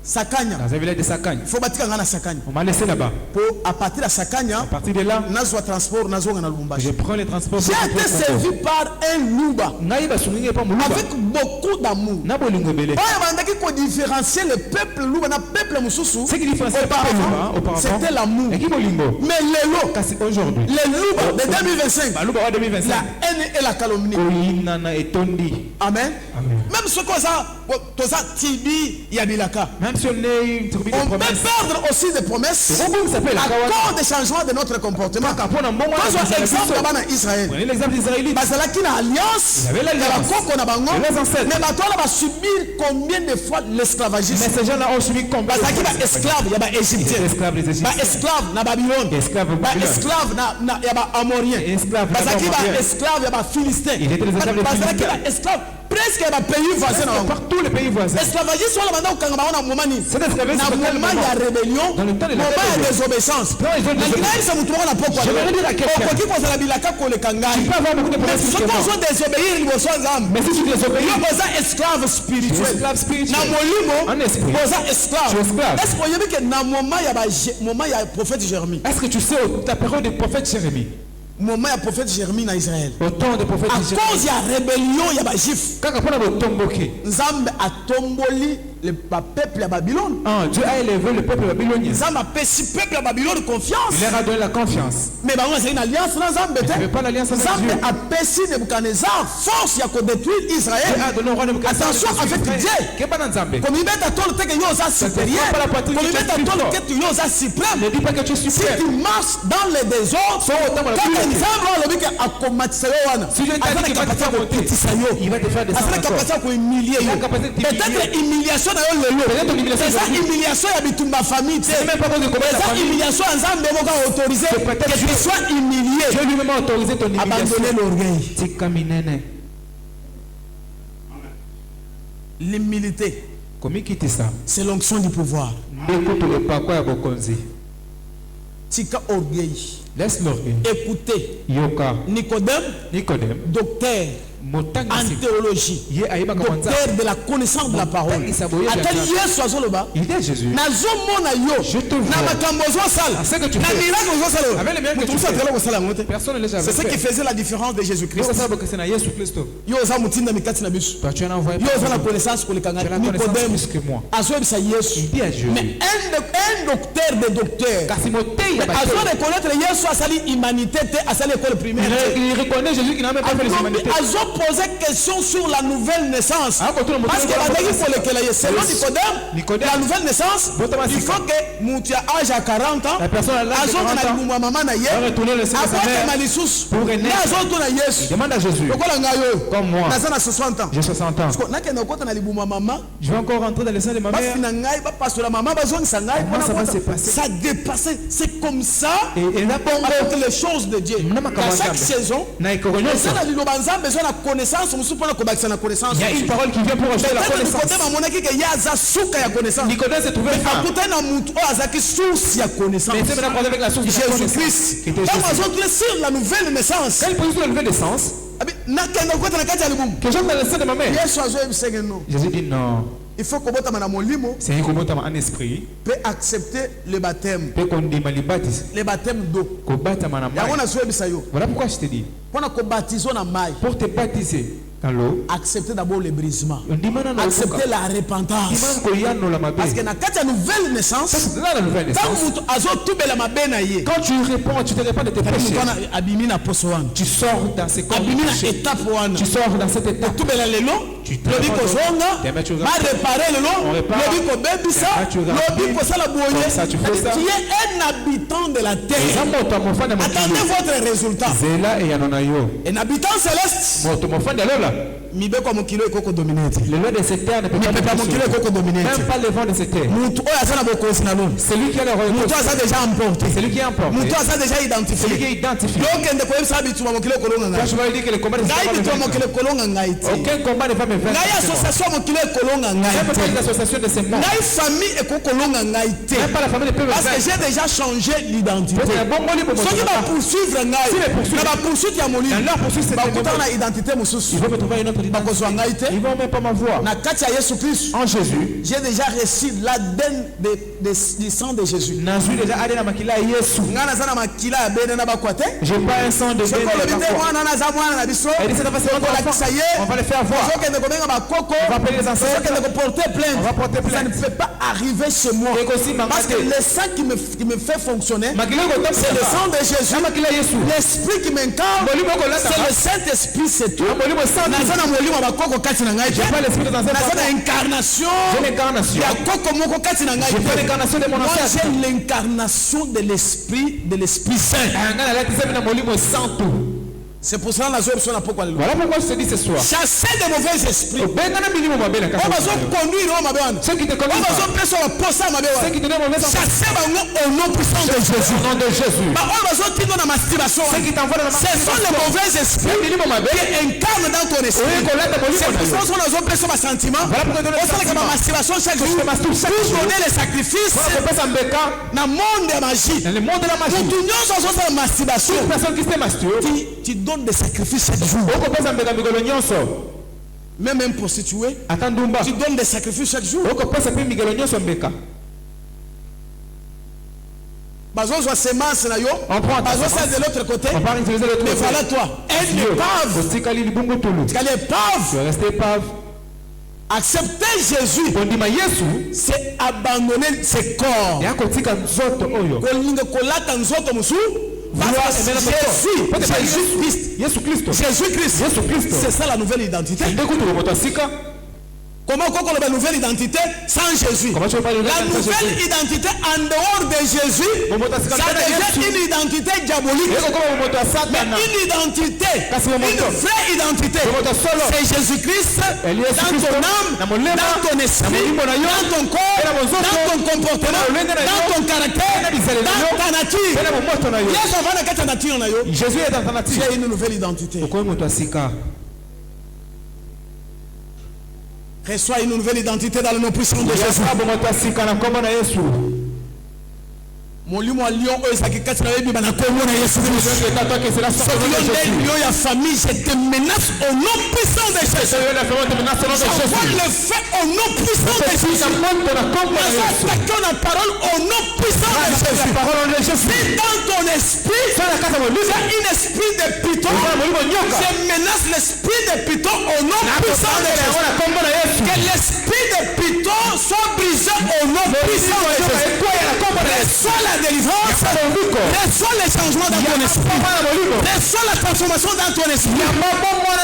Sakanya. Dans un village de Sakagne. Faut batika ngana Sakanya. On m'a laissé là-bas. Pour à partir de Sakanya, À partir de là, nazwa transport nazwa na Lubumbashi. je prends les transports. J'ai été servi par un Luba Naïba Soungi pas Moulouba. avec beaucoup d'amour. Nabolingo Belé. Oya bandaki ko différencier le peuple Luba na peuple mususu. Ce qui différencie le peuple Luba auparavant, c'était l'amour. Et qui Bolingo? Mais lelo, Kasi aujourd'hui. les Luba de 2025, Balouba wa 2025. la haine et la calomnie. Oyinana et Tondi. Amen. Amen. Même ce que ça, toza tibi yabilaka. Même si on est une tribu de On peut promesses. perdre aussi des promesses Comment vous s'appelle à cause des changements de notre comportement. Capone en bon moment. Prenons exemple là-bas en Israël. Prenez l'exemple des Israélites. Bazalaki na alliance, Il y avait l'alliance. bakoko na bango, Et les ancêtres. mais bato wana ba subir combien de fois l'esclavagisme. Mais ces gens-là ont subi combien? Bazalaki ba esclave ya ba égyptien, Esclaves des ba Égyptiens. esclave na Babylone, Esclaves ba Babylone. esclave na ya ba amorien, Esclaves bazalaki ba Amoriens. esclave ya ba philistin, Il était les esclaves des bazalaki Philistins. ba esclave presque ya ba pays voisins na bango. Par tous les pays voisins. Esclavagisme wana banda kokanga bango na moment nini? Cet esclavagisme, Na c'est quel moment moment? ya rébellion, Dans le temps de la moment ya rébellion. désobéissance. Non, ils ont Na désobéi. kinaisa mutu moko na pokwa. Je vais dire à quelqu'un. Okoki kozala bilaka koleka ngai. Tu peux avoir beaucoup de Mais promesses soki que moi. ozo désobéir liboso ya Nzambe, Mais si tu désobéis, yo oza esclave tu es spirituel. esclave spirituel. Na molimo En esprit. oza esclave. Tu es esclave. Est-ce que oyebi ke na moment ya prophète Jérémie, Est-ce que tu sais la période du prophète Jérémie? moment ya prophète Jérémie na Israël, Au temps du prophète à Jérémie. cause ya rébellion ya ba juif, Quand on a tomboké, Nzambe atomboli le peuple ya Babylone. Dieu a élevé le peuple babylonien. Nzambe apesi peuple ya Babylone confiance. Il leur a donné la confiance. Mais bango ezali na alliance na Nzambe Il n'y avait te. pas l'alliance avec Nzambe Dieu. apesi Nebukadnezar force ya kodétruire Dieu a Israël. donné au roi Nebuchadnezzar Attention de avec Israël. Dieu. Qu'est-ce que Nzambe? Komibeta tolo teke yo oza supérieur. pas la poitrine qui Komibeta est tolo plus teke yo oza Ne suprême. dis pas que tu es Si suprême. tu marches dans les désordres, autant dans la kaka pureté. Nzambe alobi ke akomatisa yo wana. Si Dieu t'a Aza dit na qu'il va te capacité faire ya monter, kokitisa yo. il va te faire Aza descendre na encore. capacité ya kohumilier Il a yo. la capacité de t'humilier. Peut-être humiliation na yo lelo. Peut-être ton humiliation Eza aujourd'hui. humiliation ya bitumba famille te. C'est même pas besoin de commettre la Eza famille. humiliation ya Nzambe moko autorisé C'est peut-être que tu Dieu. sois humilié. Dieu lui-même a autorisé ton humiliation. Abandonner l'orgueil. Tika minene. L'humilité, Komi kiti ça. c'est l'onction du pouvoir. Ndeko to le pakwa ya bokonzi. Tika orgueil. Laisse l'orgueil. Écoutez, Yoka. Nicodème, Nicodème. docteur Motanga en si. théologie, Ye ayeba kamanza. docteur de la connaissance de la parole. Atali Yesu azoloba, Il dit à Jésus. nazomona yo Je te na vois. makambo ozosala, À ce que tu na fais. miracle ozosala. Avec les miracles que Mutu tu musu fais. atala kosala yango te. Personne ne les a C'est ce qui faisait la différence de Jésus-Christ. C'est na Yesu Christo. Yo oza mutinda mikati na biso. Toi tu en as envoyé. Yo oza na connaissance koleka Tu as la ngai. connaissance Nicodème plus que moi. azoyebisa Yesu. Il dit à Jésus. Mais un docteur des docteurs Kasi motei ya bato. azo reconnaître Yesu asali humanité te asali école primaire te. Il reconnaît Jésus qui n'a même pas fait les humanités. Azo poser question sur la nouvelle naissance. Ah, quand tout le monde Parce que dit- badaki kolekela ye selon Yes. Nicodème, la nouvelle naissance, Botama il sika. faut que mutu ya âge à 40 ans La personne à l'âge de azokana 40 ans libumu ya mama na ye va retourner le sein de sa mère abotama lisusu pour renaître. nde azotuna Yesu Demande à Jésus. lokola ngai oyo Comme moi. naza na 60 ans J'ai 60 ans. nakende okota na libumu ya mama Je vais encore rentrer dans le sein de ma mère. basi na ngai bapasola mama bazongisa ngai Comment ça va mpona se kota. passer? Ça dépassait, c'est comme ça Et là, avec les choses de Dieu Mna à makambo chaque nzambe. saison Na ekoko nyonso. eza na liloba nzambe eza na connaissance mosusu mpona kobakisa na connaissance Il y a une parole qui vient pour acheter la connaissance. Nicodème amonaki ke ye aza suka ya connaissance Nicodème s'est trouvé femme. akutani na mutu oyo azalaki source ya connaissance Mais c'est maintenant qu'on avec la source de la connaissance. Jésus-Christ Qui était ntango Jésus. azotule sur la nouvelle naissance Quand il pose sur la nouvelle naissance, nakende kokota na kati ya libumu que j'entre dans le sein de ma mère. yesu azoyebiseke no Jésus dit non. il faut que bota mana molimo c'est un comment en esprit peut accepter le baptême. peut qu'on dit mali baptise Le baptême d'eau. ko bata mana Ya mai. wana soye bisayo. Voilà pourquoi je te dis Pour ko baptiser na mai. pour te baptiser dans l'eau Accepter d'abord le brisement. on dit maintenant Accepter la repentance. imam ko yano la mabe Parce que na kati ya nouvelle naissance, là la nouvelle quand naissance mutu azotubela mabe na ye, quand tu réponds tu te répands de tes péchés mutu wana abimi na poso wana. tu sors dans ces corps de Abimi na péché. étape wana. Tu sors dans cette étape Tubela lelo, Tu te lobi répands kozonga, donc. Tu ma réparer lelo, On répare. lobi kobebisa, Et là, tu remplis. lobi kosala boye. Comme ça, tu fais ça. Tu es un habitant de la terre. moto mofanda Attendez votre résultat. zela et yanona yo Un habitant céleste, moto mofanda lola mibeko mokilo ekoko dominer. le loi de cette terre ne peut pas Mipepa nous mokilo ekoko dominer. même pas le vent de cette terre Mutu oyo aza na bokonzi na lolo. celui qui a le Mutu royaume aza déjà emporté. celui qui est emporté Mutu aza déjà celui qui identifié. est identifié Yokende koyebisa bituma mokilo ekolonga quand ngai. je vais dire que le combat ne Ngai va bituma me mokilo vaincre ekolonga ngai te. aucun combat ne va me vaincre Ngai association mokilo ekolonga ngai même pas te. l'association de ces morts Ngai famille ekokolonga ngai te. même pas la famille ne peut me Parce que vaincre j'ai déjà changé l'identité. c'est un bon moli pour Ceux qui moi vont poursuivre ngai, Si les poursuivent. na ba poursuite ya molimo, Dans leur poursuite, c'est bakutana des na identité mosusu. ils vont me trouver une autre identité Bakozwa ngai te. ils vont même pas m'avoir Na kati ya Yesu Christ, en Jésus j'ai déjà reçu l'ADN du sang de Jésus. nazwi déjà allé na makila ya Yesu Nga naza na makila ya bene na bakwa te. j'ai pas un sang de Soki olobi te béni mwana naza mwana na biso, elle dit ça va se okolakisa ye, on va le faire voir ozokende kobenga bakoko, on va appeler les ancêtres ozokende koporter on va porter plainte. Ça ne plainte peut pas arriver chez moi. et aussi Parce que le sang qui me fait fonctionner, makila ko c'est le sang de Jésus. na makila Yesu L'esprit qui m'incarne, molimo ko lata c'est le Saint-Esprit, c'est tout. molimo sang Naza na molimo ya bakoko kati na ngai te. j'ai pas l'esprit de Naza ancêtres na incarnation j'ai l'incarnation ya koko moko kati na ngai j'ai pas te. l'incarnation de mon Moi ancêtre j'ai l'incarnation de l'Esprit Saint. ngana lati sema na molimo santo C'est pour cela nazo besoin na poko voilà pourquoi je te dis ce soir chasser de mauvais esprits. bengana milimo mabe na On kasa va se conduire au mabe. ceux qui te On connaissent va pas, se presser au poste à mabe. ceux qui te donnent mauvais sang Chasser bango au nom puissant de Jésus. au nom de Jésus Bah on va se tirer dans la masturbation. ceux qui t'envoient dans la Ce sont les mauvais esprits milimo mabe qui incarnent dans ton esprit. oyo kolata molimo C'est na pour yo ça qu'on a besoin de presser sentiment. voilà pourquoi donner On sait que ma masturbation chaque jour te masturbe chaque pour jour. donner les sacrifices voilà kopesa mbeka dans le monde de magie. dans le monde de la magie Pour tout le monde sur la masturbation. une personne qui se masturbe Tu donnes des sacrifices chaque jour. okopesa mbeka mikolo nyonso Même un prostitué, ata ndumba tu donnes des sacrifices chaque jour. okopesa mpe mikolo nyonso mbeka Bazozwa semence na yo. On prend ta Bazozwa semence. de l'autre côté. on va utiliser le Mais truc voilà toi, une épave. otikali libungu tulu Parce qu'elle est tu épave. es resté pave Accepter Jésus, kondima Yesu c'est abandonner ses corps. ya kotika nzoto oyo Kolinga kolata nzoto musu. Parce que Yesu Kristo Jésus-Christ, Yesu Kristo c'est ça la nouvelle identité. nde kutu moto asika Comment on a la nouvelle identité sans Jésus? Comment tu veux parler de La sans nouvelle Jésus? identité en dehors de Jésus, ça devient une identité diabolique. eko koma moto Mais asatana une identité, Kasi moto. une vraie identité, moto solo c'est Jésus-Christ Eli Yesu dans Kristo, ton na âme, molema, dans ton esprit, na molimo na yo, dans ton corps, na mozoto, dans ton comportement, na lolenge na yo, dans ton caractère, na bizaleli na yo, dans ta nature. pena momoto na yo Yesu avana kati ya nature na yo. Jésus est dans ta nature Tu as une nouvelle identité. okomi moto asika Reçois une nouvelle identité dans le nom puissant de Jésus. yasabo moto asika na kombo na Yesu Molimo wa lion oyo ezalaki kati na yo ebiba na kombo na Yesu Kristo. Tata que c'est la sorte Soki de yo nde Jésus lion ya famille, je te menace au nom puissant de Jésus. Seigneur la famille de national de J'envoie Jésus le feu au nom puissant de Jésus Jésus. na kombo na kombo na Nous Yesu attaquons la parole au nom puissant de la Jésus. parole de Jésus Si dans ton esprit, ça la kata molimo il y a un esprit de python, Eza molimo nyoka je menace l'esprit de python au nom puissant de na Jésus. kombo na Yesu Que l'esprit de python soit brisé au nom puissant de Jésus. Reçois la délivrance, reçois le changement dans ton esprit, reçois la transformation dans ton esprit.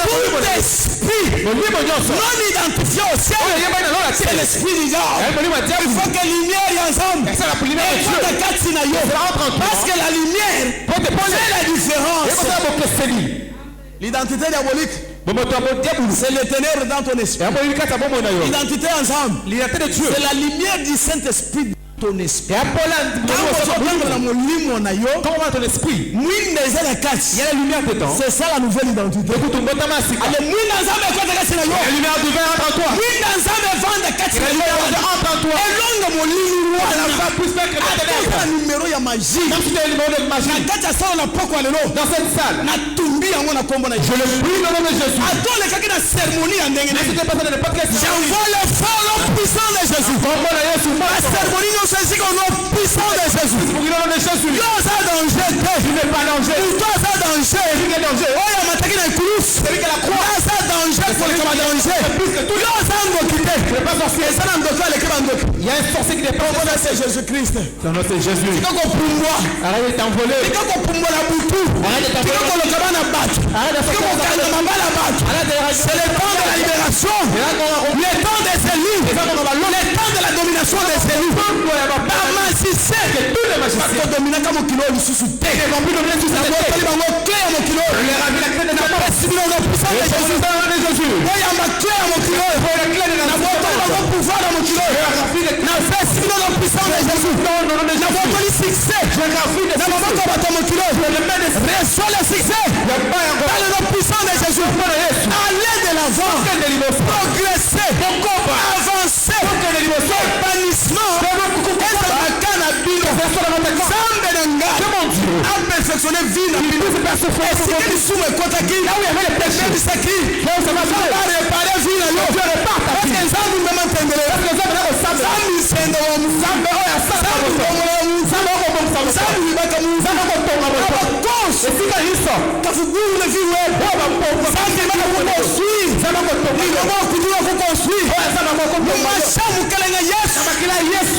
Tout esprit molimo nyonso non identifié au ciel, c'est l'esprit du diable. Il faut que la lumière y ensemble. eza la lumière de Dieu Parce que la lumière fait la différence. ekosala bokeseli L'identité diabolique, bomoto ya modiabulu c'est le ténèbre dans ton esprit. yango yeli kati ya bomoi na yo L'identité ensemble, l'identité de Dieu c'est la lumière du Saint-Esprit dans ton esprit. eyapola Quand on a molimo na yo, quand on va dans ton esprit mwinde eza na il y kati. a la lumière dedans C'est ça la nouvelle identité. ekutu mbotama asika Ale mwinde nzambe ekota kati na yo. la lumière du vin entre en toi Mwinde nzambe evanda kati na la yo. lumière de entre en toi Elonga molili ça wana. va plus faire que la Atoka ténèbre numéro ya magie. même si tu as le numéro de Na magie kati ya sala na poko lelo. dans cette salle Natumbi prie yango na kombo na Je le prie dans le nom de Jésus. atolekaki na cérémonie ya ndenge Mais c'était pas ça de n'importe quelle j'envoie le feu au nom puissant de Jésus la cérémonie nyonso esika au nom puissant de Jésus yo oza danger te toi oza danger oyo amataki na ekulusu aza danger koleka badanger yo oza ndoki te eza na ndoki aleki bandoki Il y a un sorcier qui dépend kombo na se Jésus-Christ Son nom c'est Jésus. tika kopumbwa Arrête de t'envoler. tika kopumbwa na butu Arrête de tika t'envoler. koloka bana bato Arrête de tika faire kokanga mabala bato c'est le temps de la libération le temps des élus le temps de la domination des élus bamasise bakodominaka mokilo oyo lisusu te nakotoli bango clé ya mokilo oyo napesi bino na puissance de Jésus oyamba clé ya mokilo oyo nabotoli bango pouvoir ya mokilo oyo napesi bino na puissance de Jésus nabotoli succès na maboko ya bato ya mokilo oyo reçois le succès dans le nom puissant de Jésus allez de l'avant progresser avancer épanouissement ezalaka na bino nzambe na nga aperfectionne vie na bino esika lisumu ekotaki ebebisaki barepare vie na yo eske nzambe mbema ntendele nzambe isendo wa nzambe oyo asanzambe bongola wa nzambe nzambe libaka mu nzambe abakos esika hiso kafugule vie webo nzambe libaka kukonstruire liloba okutula kukonstruire mumashamu kelenga yesu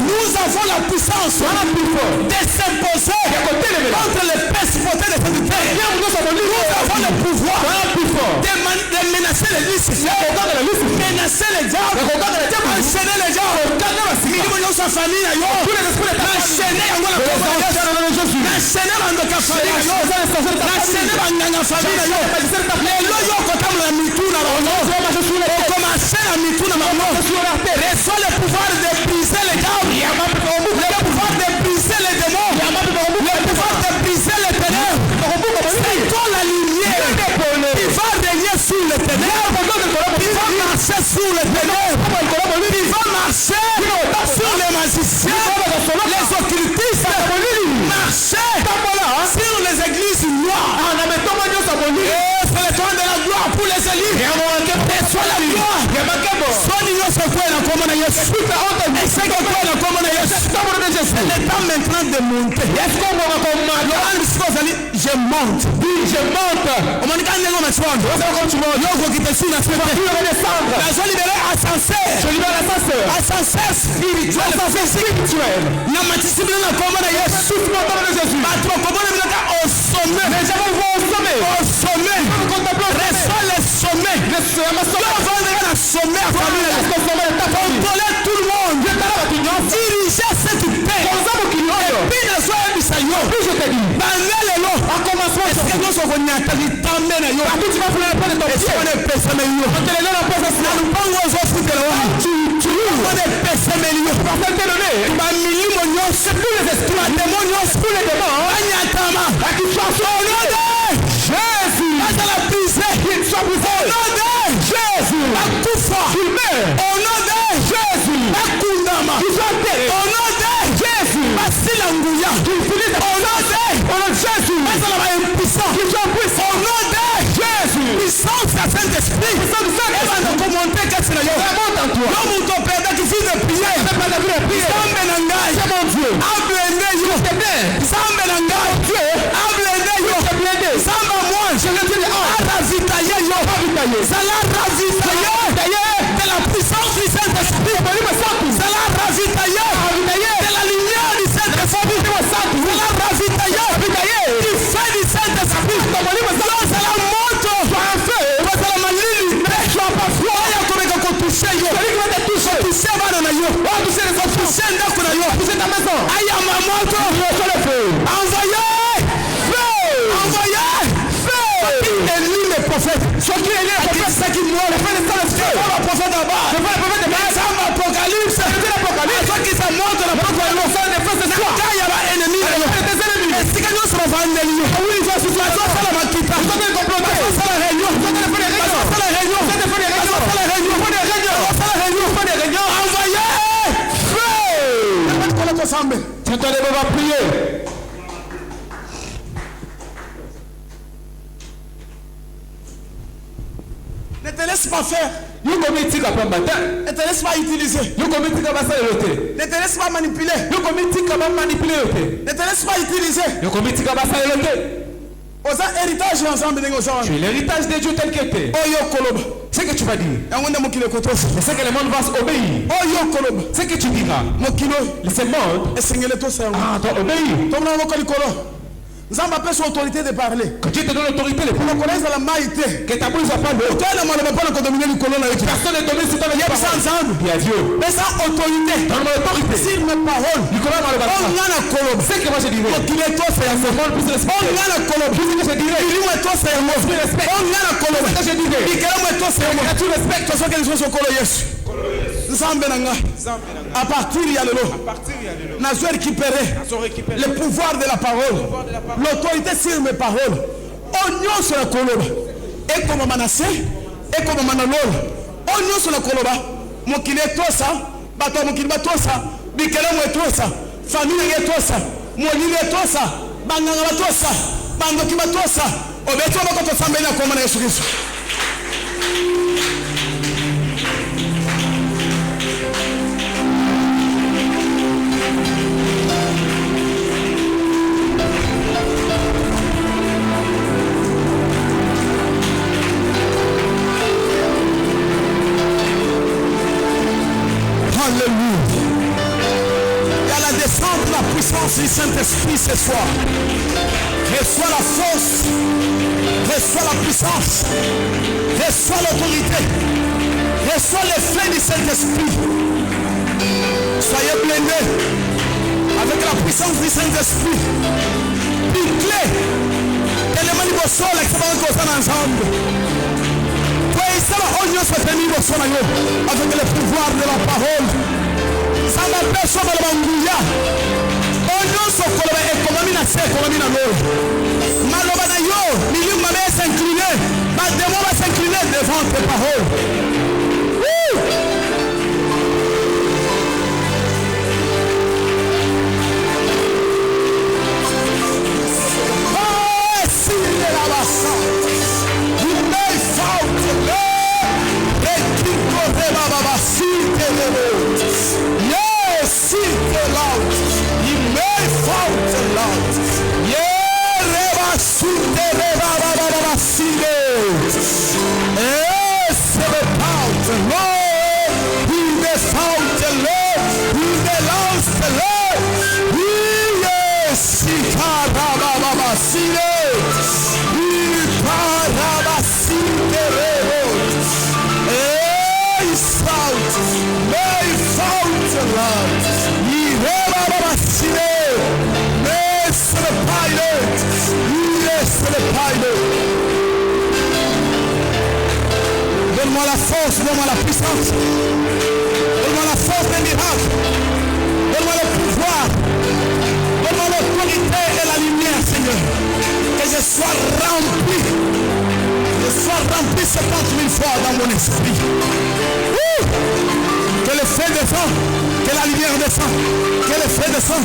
nous avons la puissance de s'imposer contre les principautés de cette terre. Nous avons le pouvoir de menacer les Lucifer, menacer les diables, enchaîner les diables. Milimo nyonso ya famille na yo, enchaîner yango na kombo na Yesu, enchaîner bandoka famille na yo, enchaîner banganga famille na yo. Lelo yo kotambola na mituna bango, okomanse na mituna bango. Reçois le pouvoir de briser les diables, le pouvoir de briser les démons, le pouvoir de briser les ténèbres. C'est toi la lumière qui va régner sur les ténèbres, qui va marcher sur les ténèbres, qui va marcher sur les magiciens, les occultistes, marcher sur les églises noires. C'est le temps de la gloire pour les élus. Reçois la gloire. Sois nyonso kwela na kombo na Yesu. Eseka kwela na kombo na Yesu. C'est le temps maintenant de monter. Je monte. Je monte. Omonika ndenge machwando. Yo kokitesu na spirituel. Je libère ascenseur. Je libère l'ascenseur. Ascenseur spirituel. Ascenseur spirituel. Na matisimu na kombo na Yesu. Bato kombo na bilaka au sommet. Les gens vont au sommet. Au sommet. Reçois le sommet. Le sommet. Le sommet à famille. Contrôler tout le monde. Diriger cette paix. Puis ne soyez pas saillot. Bangalelo. Est-ce que nous sommes venus à t'amener na yo? Est-ce qu'on est pèse mais yo? Nous pas nous offrir de l'eau. On est pèse mais yo. Ba milimo nyonso tous les esprits démons nyonso tous les démons. Anyatama. Au nom de Jésus. Pas à la brisée. Au nom de Jésus. Akufa. Au nom de Jésus. Akundama. Au nom de Jésus. Basilanguya. Au nom de Jésus. Pas à la impuissance. Au nom de Jésus. Puissance à Saint-Esprit. Et va commenter qu'est-ce que c'est. L'homme ton père qui fait de prier. Zambe nangai. C'est mon Dieu. Ablende yo. Zambe nangai. Ablende yo. Zamba moi. Je le dis. Ravitailler yo. Zala ravitailler. De la puissance du Saint-Esprit. Zala ravitailler. De la lumière du Saint-Esprit. Zala ravitailler. Du feu du Saint-Esprit. Zala moto. Zala malili. Zala pafwa. Yakomeka kotushe yo. Kotushe bana na yo. Kotushe ndako na yo. Aya mamoto. Envoyez. Envoyez. Élie le prophète. Ce qui est le prophète, c'est qui moi. Le prophète d'abord. Ça m'apocalypse. Ceux qui se montrent la prophète. Quand il y a un ennemi, est-ce que nous sommes vendus? Oui, il faut se faire la maquita. Il faut faire la réunion. Il faut faire la réunion. Il faut faire la réunion. Il faut faire la réunion. Il faut faire la réunion. Il faut faire la réunion. Envoyez. Feu. Tu te lèves, on va prier. te laisse pas faire. Ne te laisse pas utiliser. Ne te laisse pas manipuler. Ne te laisse pas utiliser. Aux héritage ensemble. Tu es l'héritage de Dieu tel qu'il était. C'est que tu vas dire. Mais c'est que le monde va s'obéir. C'est que tu diras. Ce monde. Ah, toi obéir. Zamba peut son autorité de parler. Quand Dieu te donne l'autorité, que ta bouche va pas l'eau. Personne n'est dominé sur ta vie. Il y a Dieu. Mais sans autorité. Dans mon autorité. S'il me parole. C'est que moi je dirais. Il est toi, c'est un mot. On plus respecté. Je dirais. Il est toi, c'est un mot. Plus respect. Je dirais. Il est toi, c'est un mot. Tu respectes. Tu sais que les choses sont collées. À partir il y a le lot. N'a récupéré le pouvoir de la parole. L'autorité sur mes paroles. Oignon sur la coloba. Et comme Manassé, et comme Manalol. Oignon sur la coloba. Mon qu'il est toi ça. Bateau mon qu'il bat toi ça. Bikelem est toi ça. Famille est toi ça. Mon lit est toi ça. Banganga toi ça. Bango qui bat toi ça. Obeto va contre Sambena comme on est sur Christ. La puissance du Saint-Esprit ce soir. Reçois la force, reçois la puissance, reçois l'autorité, reçois l'effet du Saint-Esprit. Soyez blindés avec la puissance du Saint-Esprit. Piquez tellement il va sol avec ensemble. Avec le pouvoir de la parole. Ça m'appelle sur le bangouya. Oignon sokoloba ekonomi na se ekonomi na lolo. Maloba na yo, milieu ma mère s'incliner. Ma démon va s'incliner devant tes paroles. Oh, si de la bassa. You may fault le. Et qui corre baba si de le. Yes, si de la. You may fault the yeah, reba si de reba baba si de. Yes, the fault the Lord. He may fault the Lord. He may lance the Lord. Yes, si karaba baba si de. He karaba si de reba. Yes, fault. May fault the Lord. He reba baba si de. Laisse le pilot. Laisse le pilot. Donne-moi la force, donne-moi la puissance. Donne-moi la force des miracles. Donne-moi le pouvoir. Donne-moi l'autorité et la lumière, Seigneur. Que je sois rempli. Que je sois rempli 70 000 fois dans mon esprit. Que le feu descend. Que la lumière descend. Que le feu descend.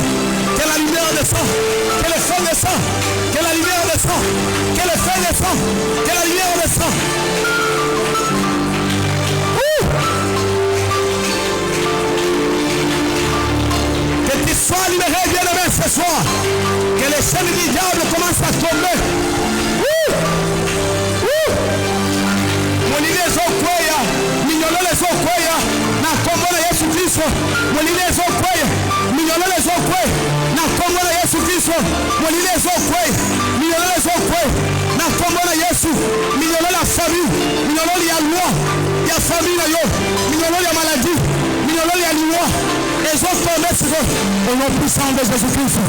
Que la lumière descend. Que le feu descend. Que la lumière descend. Que le feu descend. Que la lumière descend. Que tu sois libéré, bien-aimé, ce soir. Que les chaînes du diable commencent à tomber. Mon idée est au Kweya. Mignolo les au Kweya. Na Congo na Yesu Christo. Mon idée est au Kweya. Mignolo les au Kweya. Na Congo na Yesu Christo. Mon idée est au Kweya. Mignolo les au Kweya. Na Congo na Yesu. Mignolo la famille. Mignolo il y a loi. Il y a famille na yo. Mignolo il y a maladie. Mignolo il y a loi. Les autres tombent sur eux. Au nom puissant de Jésus-Christ.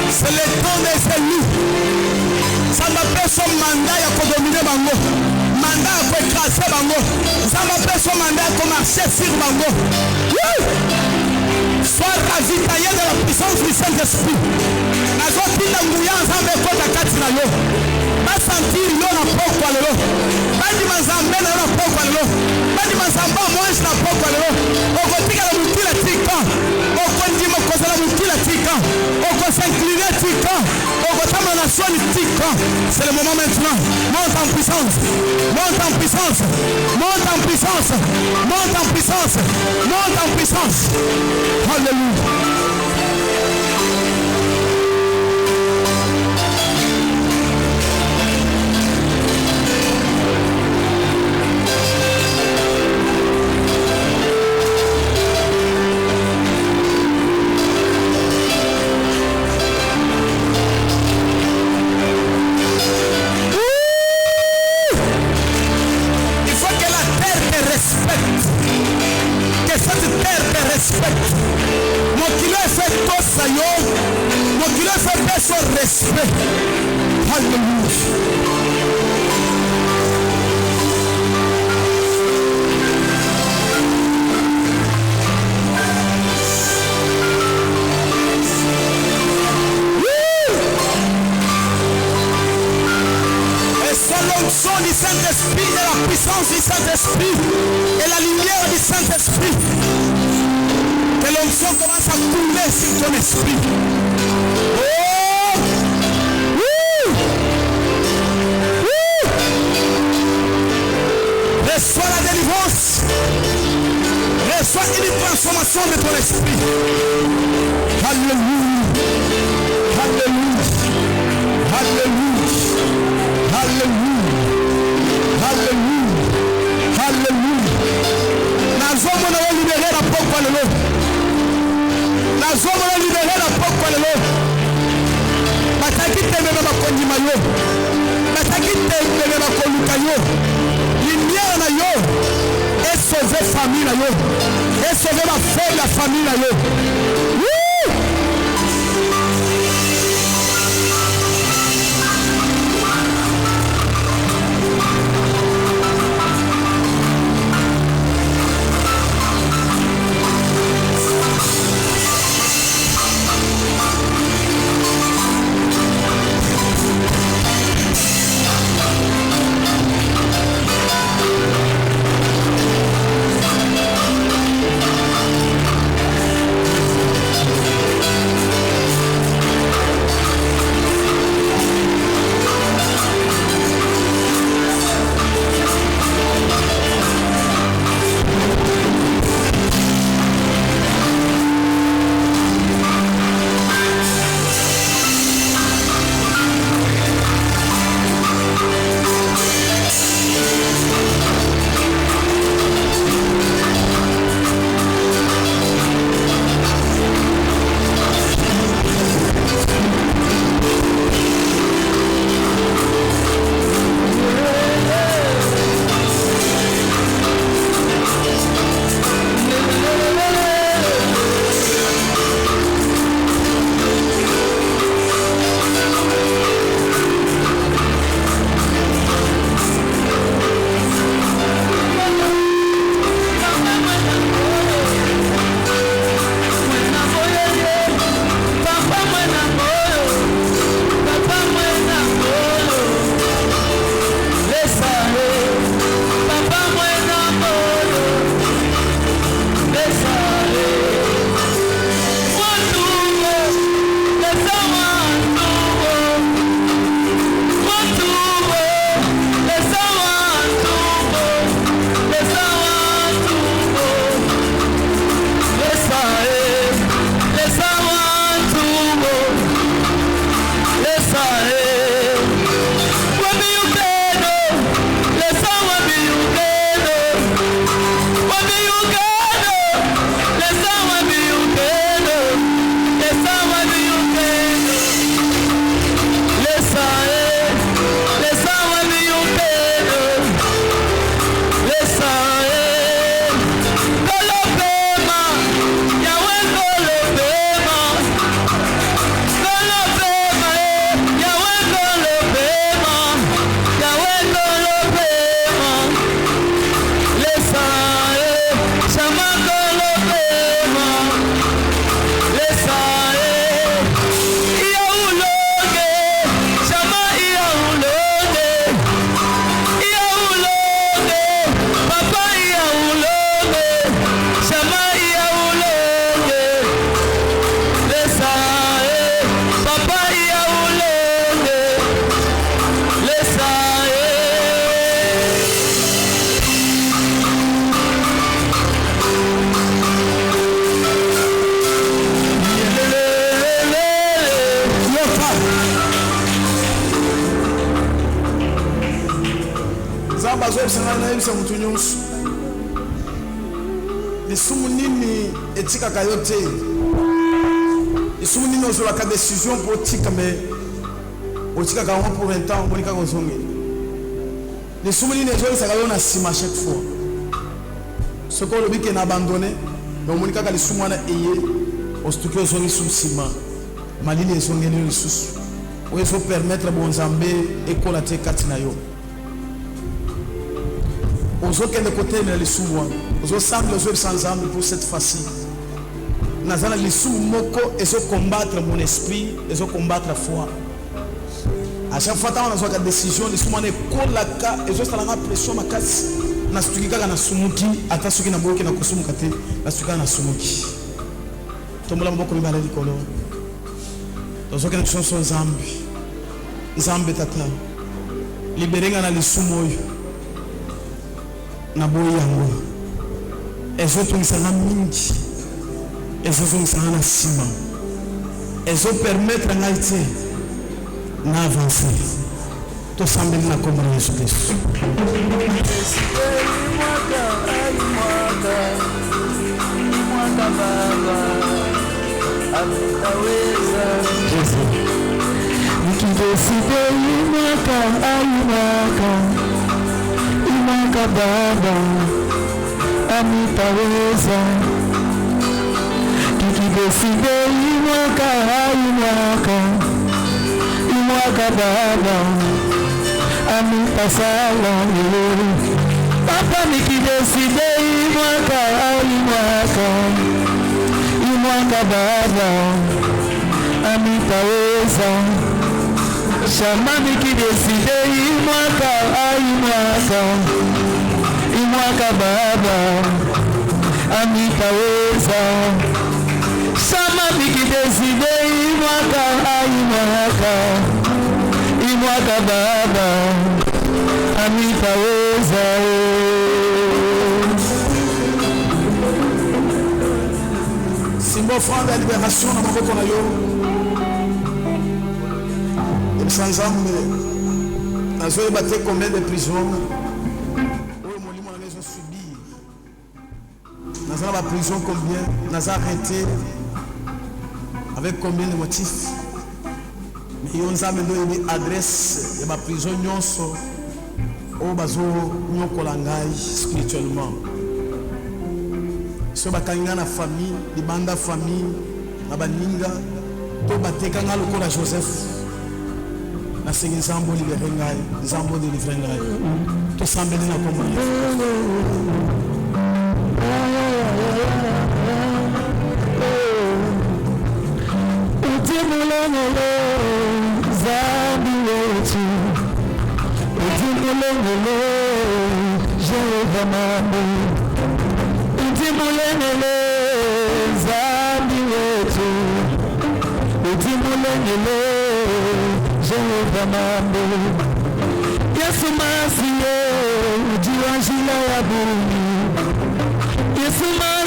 C'est le temps des élus. Ça m'appelle son mandat à dominer Bango. Mandat à écraser Bango. Ça m'appelle son mandat à marcher sur Bango. Sois ravitaillé de la puissance du Saint-Esprit. Nazopinda nguya nzambe kota kati na yo. Ba sentir yo na pokwa lelo. Ba bandima nzambe na yo na pokwa lelo bandima nzambe amoange na pokwa lelo okotikala mokila tika okondima kozala mokila tika okosinklire tika okotambola na soni tika. C'est le moment maintenant. Monte en puissance, monte en puissance, monte en puissance, monte en puissance, monte en puissance. Alléluia. Respect. Alléluia. Et c'est l'onction du Saint-Esprit et la puissance du Saint-Esprit et la lumière du Saint-Esprit. Que l'onction commence à couler sur ton esprit. Reçois la délivrance. Reçois une transformation de ton esprit. Alléluia. Alléluia. Alléluia. Alléluia. Alléluia. Alléluia. Nazomona wa libérer la pokwa lelo. Nazomona libérer la pokwa lelo. Bataki tembe bakondima yo. Bataki tembe bakoluka yo. Lumière na yo et sauver famille na yo et sauver la femme la famille na yo. nzambe azoyebisanga nayebisa mutu nyonso lisumu nini etikaka yo te lisumu nini ozolaka décision mpo otika me otikaka yango pour un temps omoni kaka ozongeli lisumu nini ezoyebisaka yo na nsima chaque fois soki olobi ke na abandonne me omoni kaka lisumu wana eye osituki ozongi lisusu nsima malili ezongeli yo lisusu oyo ezopermettre bonzambe ekola te kati na yo ozokende kotelemela lisumu wana ozosambela ozoyebisa nzambe pour cette fois-ci naza na lisumu moko ezocombattre mon esprit ezocombattre foi à chaque fois ntango nazwaka décision lisumu wana ekolaka ezosalanga pression makasi nasituki kaka nasumuki ata soki naboyoki na kosumuka te nasituki kaka nasumuki tombola maboko mibale likolo tozokende tusonso nzambe tata liberenga na lisumu oyo na boyi yango ezotungisanga mingi ezozongisanga na nsima ezopermettre ngai te na avance tosambeli na kombo na Yesu Kristo nikideside imwaka baba amitaweza kikideside imwaka baba amitasala papa nikideside imwaka baba amitaweza shama nikideside imwaka baba amitaweza shama nikideside imwaka baba amitaweza simba offrande ya libération na maboko na yo ebisa nzambe nazoyeba te combien de prison oyo molimo na ngai ezosubir naza na baprison combien naza arrêté avec combien de motifs mais yo nzambe nde oyebi adresse ya baprison nyonso oyo bazonyokola ngai spirituellement so bakangi nga na famille libanda famille na baninga to bateka nga lokola Joseph nasengi nzambe olibere ngai nzambe odelivre ngai tosambeli na kombo na Yesu utimulengele zambi wetu utimulengele Jehova mambo utimulengele zambi wetu utimulengele Jehova mambo Yesu masiye ujiwa jila ya buni Yesu masiye